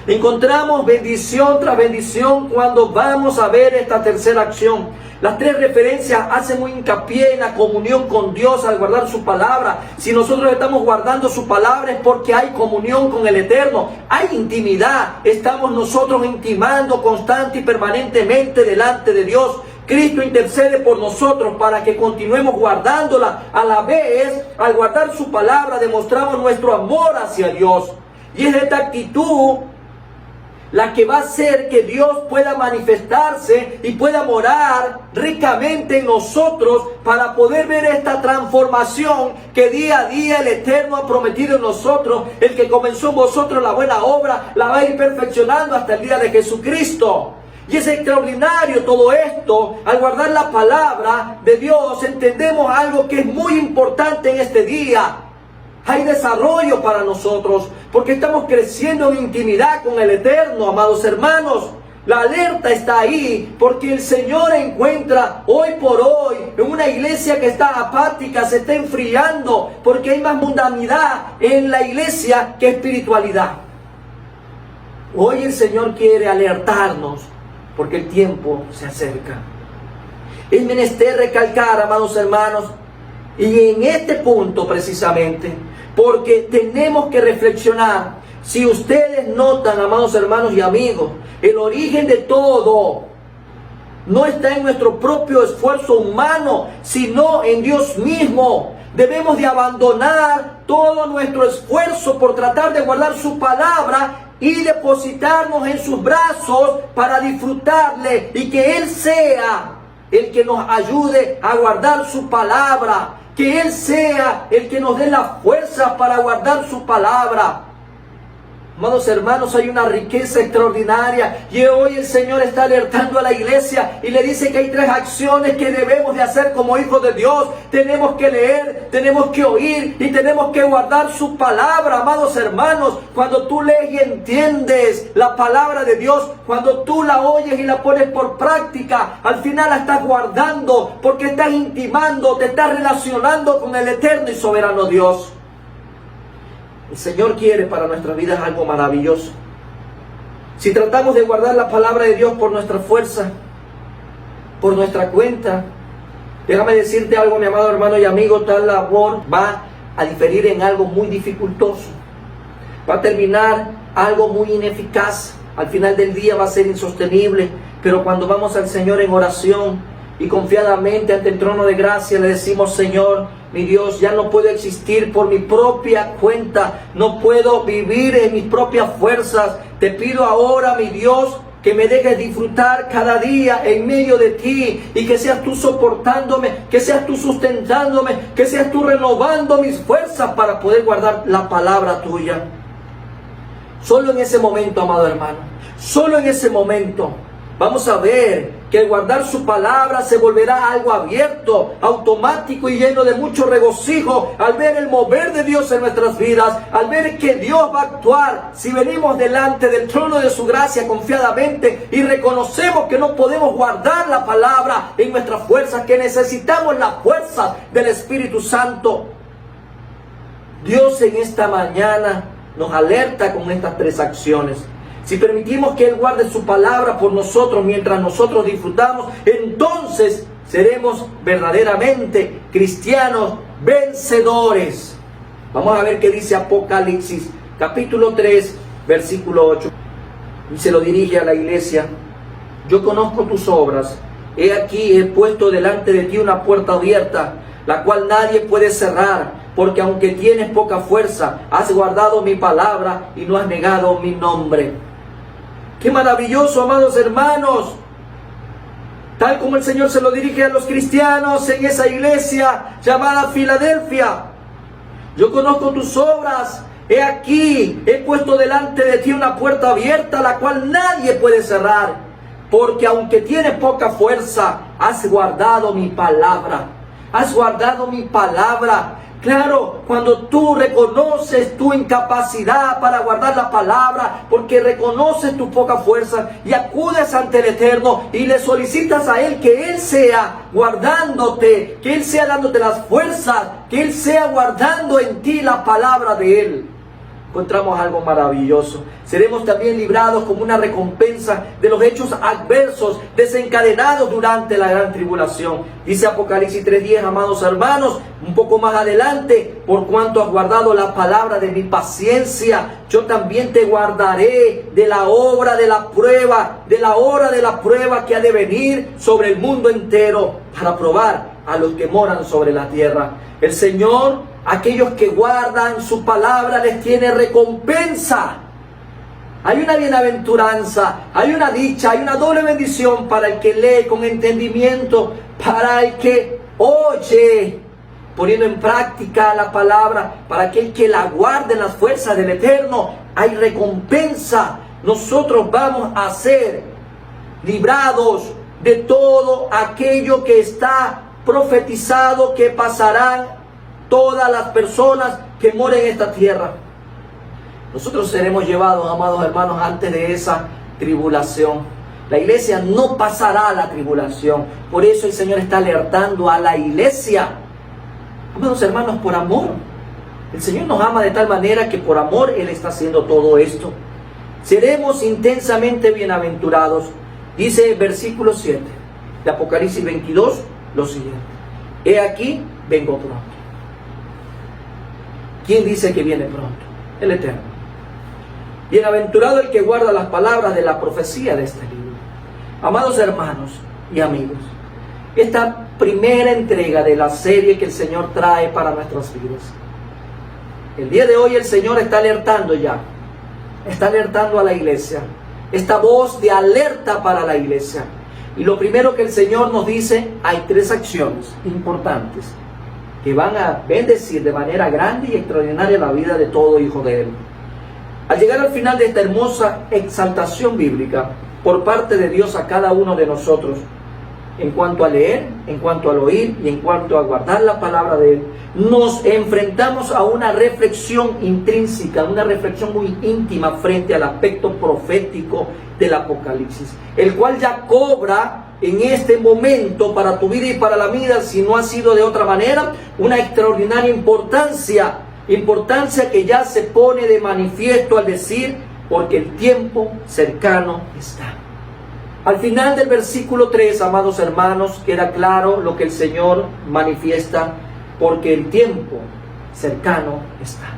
Encontramos bendición tras bendición cuando vamos a ver esta tercera acción. Las tres referencias hacen un hincapié en la comunión con Dios al guardar su palabra. Si nosotros estamos guardando su palabra es porque hay comunión con el Eterno, hay intimidad. Estamos nosotros intimando constante y permanentemente delante de Dios. Cristo intercede por nosotros para que continuemos guardándola. A la vez, al guardar su palabra, demostramos nuestro amor hacia Dios. Y es esta actitud la que va a hacer que Dios pueda manifestarse y pueda morar ricamente en nosotros para poder ver esta transformación que día a día el Eterno ha prometido en nosotros. El que comenzó en vosotros la buena obra la va a ir perfeccionando hasta el día de Jesucristo. Y es extraordinario todo esto. Al guardar la palabra de Dios entendemos algo que es muy importante en este día. Hay desarrollo para nosotros porque estamos creciendo en intimidad con el Eterno, amados hermanos. La alerta está ahí porque el Señor encuentra hoy por hoy en una iglesia que está apática, se está enfriando porque hay más mundanidad en la iglesia que espiritualidad. Hoy el Señor quiere alertarnos porque el tiempo se acerca. Es menester recalcar, amados hermanos, y en este punto precisamente, porque tenemos que reflexionar. Si ustedes notan, amados hermanos y amigos, el origen de todo no está en nuestro propio esfuerzo humano, sino en Dios mismo. Debemos de abandonar todo nuestro esfuerzo por tratar de guardar su palabra y depositarnos en sus brazos para disfrutarle y que Él sea el que nos ayude a guardar su palabra. que Él sea el que nos dé la fuerza para guardar su palabra. Amados hermanos, hay una riqueza extraordinaria y hoy el Señor está alertando a la iglesia y le dice que hay 3 acciones que debemos de hacer como hijos de Dios. Tenemos que leer, tenemos que oír y tenemos que guardar su palabra. Amados hermanos, cuando tú lees y entiendes la palabra de Dios, cuando tú la oyes y la pones por práctica, al final la estás guardando porque estás intimando, te estás relacionando con el eterno y soberano Dios. El Señor quiere para nuestras vidas algo maravilloso. Si tratamos de guardar la palabra de Dios por nuestra fuerza, por nuestra cuenta, déjame decirte algo, mi amado hermano y amigo, tal labor va a diferir en algo muy dificultoso. Va a terminar algo muy ineficaz. Al final del día va a ser insostenible. Pero cuando vamos al Señor en oración y confiadamente ante el trono de gracia le decimos: Señor, mi Dios, ya no puedo existir por mi propia cuenta, no puedo vivir en mis propias fuerzas. Te pido ahora, mi Dios, que me dejes disfrutar cada día en medio de ti y que seas tú soportándome, que seas tú sustentándome, que seas tú renovando mis fuerzas para poder guardar la palabra tuya. Solo en ese momento, amado hermano, solo en ese momento vamos a ver que el guardar su palabra se volverá algo abierto, automático y lleno de mucho regocijo al ver el mover de Dios en nuestras vidas, al ver que Dios va a actuar si venimos delante del trono de su gracia confiadamente y reconocemos que no podemos guardar la palabra en nuestras fuerzas, que necesitamos la fuerza del Espíritu Santo. Dios en esta mañana nos alerta con estas 3 acciones. Si permitimos que Él guarde su palabra por nosotros mientras nosotros disfrutamos, entonces seremos verdaderamente cristianos vencedores. Vamos a ver qué dice Apocalipsis, capítulo 3, versículo 8. Y se lo dirige a la iglesia: yo conozco tus obras. He aquí, he puesto delante de ti una puerta abierta, la cual nadie puede cerrar, porque aunque tienes poca fuerza, has guardado mi palabra y no has negado mi nombre. ¡Qué maravilloso, amados hermanos! Tal como el Señor se lo dirige a los cristianos en esa iglesia llamada Filadelfia. Yo conozco tus obras. He aquí, he puesto delante de ti una puerta abierta, la cual nadie puede cerrar. Porque aunque tienes poca fuerza, has guardado mi palabra. Has guardado mi palabra. Claro, cuando tú reconoces tu incapacidad para guardar la palabra, porque reconoces tu poca fuerza y acudes ante el Eterno y le solicitas a Él que Él sea guardándote, que Él sea dándote las fuerzas, que Él sea guardando en ti la palabra de Él, encontramos algo maravilloso. Seremos también librados como una recompensa de los hechos adversos desencadenados durante la gran tribulación. Dice Apocalipsis 3:10, amados hermanos, un poco más adelante: por cuanto has guardado la palabra de mi paciencia, yo también te guardaré de la obra de la prueba, de la hora de la prueba que ha de venir sobre el mundo entero, para probar a los que moran sobre la tierra. El Señor, aquellos que guardan su palabra, les tiene recompensa. Hay una bienaventuranza, hay una dicha, hay una doble bendición para el que lee con entendimiento, para el que oye, poniendo en práctica la palabra, para aquel que la guarde en las fuerzas del Eterno. Hay recompensa. Nosotros vamos a ser librados de todo aquello que está profetizado que pasarán todas las personas que moren en esta tierra. Nosotros seremos llevados, amados hermanos, antes de esa tribulación. La iglesia no pasará la tribulación. Por eso el Señor está alertando a la iglesia. Amados hermanos, por amor. El Señor nos ama de tal manera que por amor Él está haciendo todo esto. Seremos intensamente bienaventurados. Dice el versículo 7 de Apocalipsis 22 lo siguiente: he aquí, vengo pronto. ¿Quién dice que viene pronto? El Eterno. Bienaventurado el que guarda las palabras de la profecía de este libro. Amados hermanos y amigos, esta primera entrega de la serie que el Señor trae para nuestras vidas, el día de hoy el Señor está alertando ya, está alertando a la iglesia, esta voz de alerta para la iglesia. Y lo primero que el Señor nos dice: hay 3 acciones importantes que van a bendecir de manera grande y extraordinaria la vida de todo hijo de Él. Al llegar al final de esta hermosa exaltación bíblica por parte de Dios a cada uno de nosotros, en cuanto a leer, en cuanto al oír y en cuanto a guardar la palabra de Él, nos enfrentamos a una reflexión intrínseca, una reflexión muy íntima frente al aspecto profético del Apocalipsis, el cual ya cobra en este momento para tu vida y para la mía, si no ha sido de otra manera, una extraordinaria importancia que ya se pone de manifiesto al decir, porque el tiempo cercano está. Al final del versículo 3, amados hermanos, queda claro lo que el Señor manifiesta, porque el tiempo cercano está.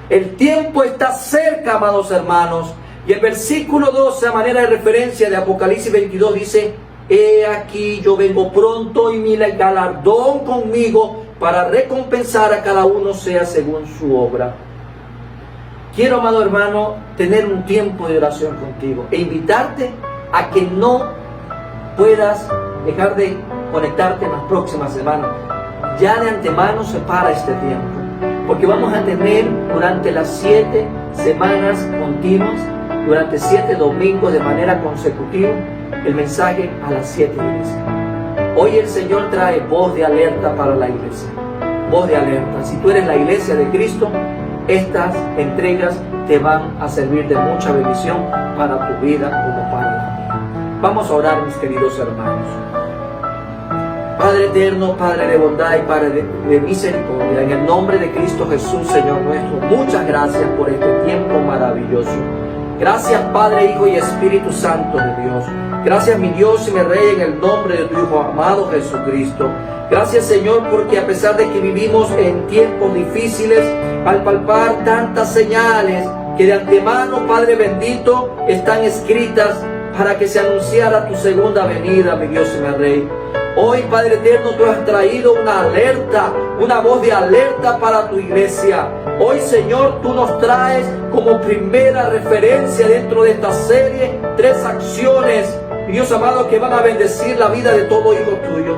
El tiempo está cerca, amados hermanos. Y el versículo 12, a manera de referencia de Apocalipsis 22, dice: he aquí yo vengo pronto y mi galardón conmigo para recompensar a cada uno sea según su obra. Quiero, amado hermano, tener un tiempo de oración contigo e invitarte a que no puedas dejar de conectarte en las próximas semanas. Ya de antemano separa este tiempo, porque vamos a tener durante las 7 semanas continuas, durante 7 domingos de manera consecutiva, el mensaje a las 7 iglesias. Hoy el Señor trae voz de alerta para la iglesia. Voz de alerta. Si tú eres la iglesia de Cristo, estas entregas te van a servir de mucha bendición para tu vida como para la mía. Vamos a orar, mis queridos hermanos. Padre eterno, Padre de bondad y Padre de misericordia, en el nombre de Cristo Jesús, Señor nuestro, muchas gracias por este tiempo maravilloso. Gracias, Padre, Hijo y Espíritu Santo de Dios. Gracias, mi Dios y mi Rey, en el nombre de tu Hijo amado Jesucristo. Gracias, Señor, porque a pesar de que vivimos en tiempos difíciles, al palpar tantas señales que de antemano, Padre bendito, están escritas para que se anunciara tu segunda venida, mi Dios y mi Rey. Hoy, Padre eterno, tú has traído una alerta, una voz de alerta para tu iglesia. Hoy, Señor, tú nos traes como primera referencia dentro de esta serie 3 acciones, mi Dios amado, que van a bendecir la vida de todo hijo tuyo.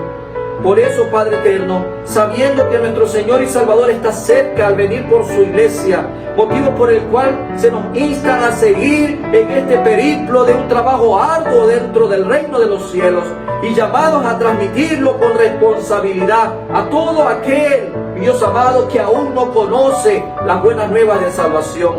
Por eso, Padre eterno, sabiendo que nuestro Señor y Salvador está cerca al venir por su iglesia, motivo por el cual se nos instan a seguir en este periplo de un trabajo arduo dentro del reino de los cielos y llamados a transmitirlo con responsabilidad a todo aquel, Dios amado, que aún no conoce las buenas nuevas de salvación.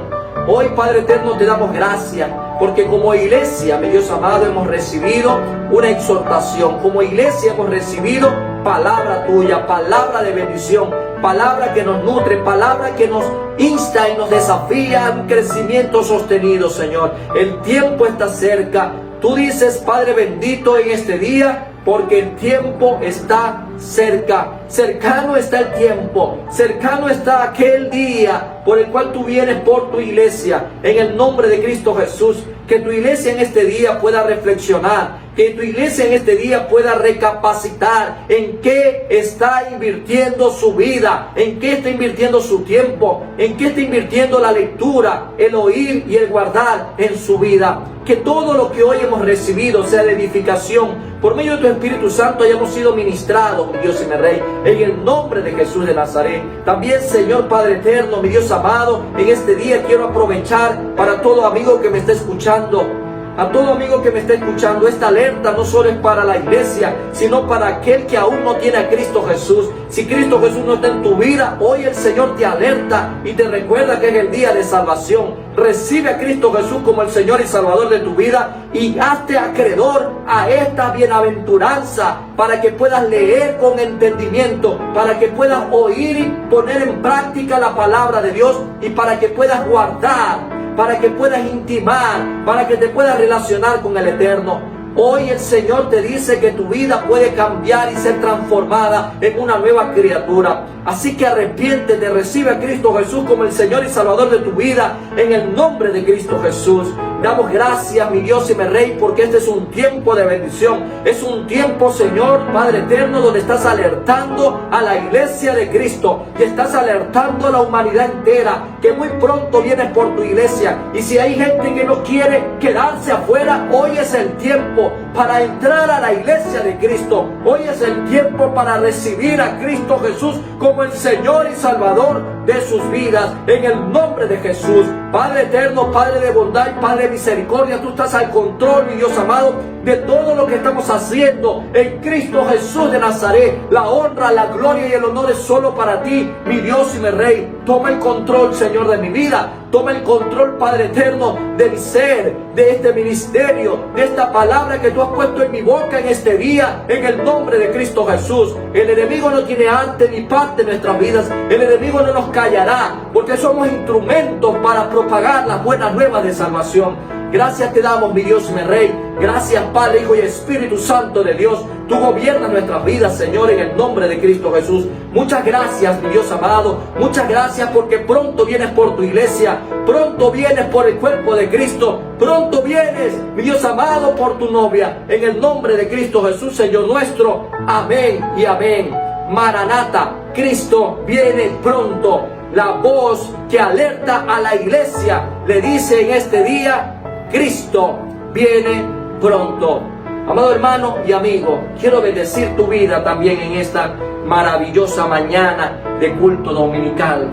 Hoy, Padre eterno, te damos gracias porque como iglesia, mi Dios amado, hemos recibido una exhortación. Como iglesia hemos recibido palabra tuya, palabra de bendición, palabra que nos nutre, palabra que nos insta y nos desafía a un crecimiento sostenido, Señor. El tiempo está cerca. Tú dices, Padre bendito, en este día, porque el tiempo está cerca. Cercano está el tiempo, cercano está aquel día por el cual tú vienes por tu iglesia. En el nombre de Cristo Jesús, que tu iglesia en este día pueda reflexionar, que tu iglesia en este día pueda recapacitar en qué está invirtiendo su vida, en qué está invirtiendo su tiempo, en qué está invirtiendo la lectura, el oír y el guardar en su vida. Que todo lo que hoy hemos recibido sea de edificación. Por medio de tu Espíritu Santo hayamos sido ministrados, mi Dios y mi Rey, en el nombre de Jesús de Nazaret. También, Señor Padre eterno, mi Dios amado, en este día quiero aprovechar para todo amigo que me está escuchando. A todo amigo que me está escuchando, esta alerta no solo es para la iglesia, sino para aquel que aún no tiene a Cristo Jesús. Si Cristo Jesús no está en tu vida, hoy el Señor te alerta y te recuerda que es el día de salvación. Recibe a Cristo Jesús como el Señor y Salvador de tu vida y hazte acreedor a esta bienaventuranza para que puedas leer con entendimiento, para que puedas oír y poner en práctica la palabra de Dios y para que puedas guardar, para que puedas intimar, para que te puedas relacionar con el Eterno. Hoy el Señor te dice que tu vida puede cambiar y ser transformada en una nueva criatura. Así que arrepiéntete, recibe a Cristo Jesús como el Señor y Salvador de tu vida en el nombre de Cristo Jesús. Damos gracias, mi Dios y mi Rey, porque este es un tiempo de bendición. Es un tiempo, Señor, Padre eterno, donde estás alertando a la iglesia de Cristo y estás alertando a la humanidad entera que muy pronto vienes por tu iglesia. Y si hay gente que no quiere quedarse afuera, hoy es el tiempo para entrar a la iglesia de Cristo. Hoy es el tiempo para recibir a Cristo Jesús como el Señor y Salvador de sus vidas, en el nombre de Jesús. Padre eterno, Padre de bondad y Padre de misericordia, tú estás al control, mi Dios amado, de todo lo que estamos haciendo en Cristo Jesús de Nazaret. La honra, la gloria y el honor es solo para ti, mi Dios y mi Rey. Toma el control, Señor, de mi vida. Toma el control, Padre eterno, de mi ser, de este ministerio, de esta palabra que tú has puesto en mi boca en este día, en el nombre de Cristo Jesús. El enemigo no tiene ante ni parte en nuestras vidas. El enemigo no nos callará, porque somos instrumentos para propagar las buenas nuevas de salvación. Gracias te damos, mi Dios y mi Rey. Gracias, Padre, Hijo y Espíritu Santo de Dios. Tú gobiernas nuestras vidas, Señor, en el nombre de Cristo Jesús. Muchas gracias, mi Dios amado. Muchas gracias porque pronto vienes por tu iglesia. Pronto vienes por el cuerpo de Cristo. Pronto vienes, mi Dios amado, por tu novia. En el nombre de Cristo Jesús, Señor nuestro. Amén y amén. Maranata, Cristo viene pronto. La voz que alerta a la iglesia le dice en este día: Cristo viene pronto. Amado hermano y amigo, quiero bendecir tu vida también en esta maravillosa mañana de culto dominical.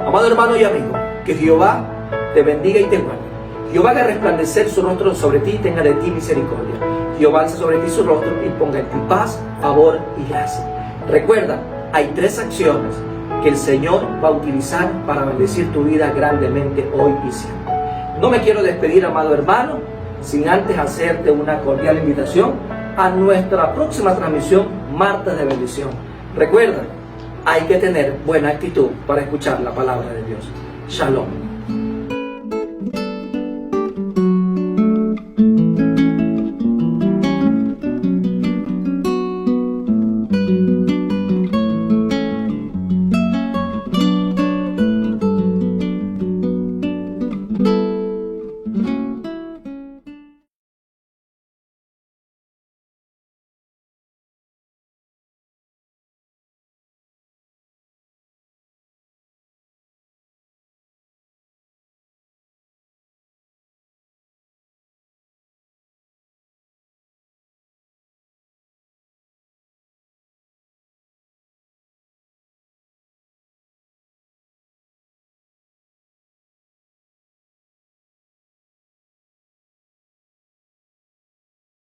Amado hermano y amigo, que Jehová te bendiga y te guarde. Jehová haga resplandecer su rostro sobre ti y tenga de ti misericordia. Jehová alce sobre ti su rostro y ponga en ti paz, favor y gracia. Recuerda, hay 3 acciones que el Señor va a utilizar para bendecir tu vida grandemente hoy y siempre. No me quiero despedir, amado hermano, sin antes hacerte una cordial invitación a nuestra próxima transmisión, Martes de Bendición. Recuerda, hay que tener buena actitud para escuchar la palabra de Dios. Shalom.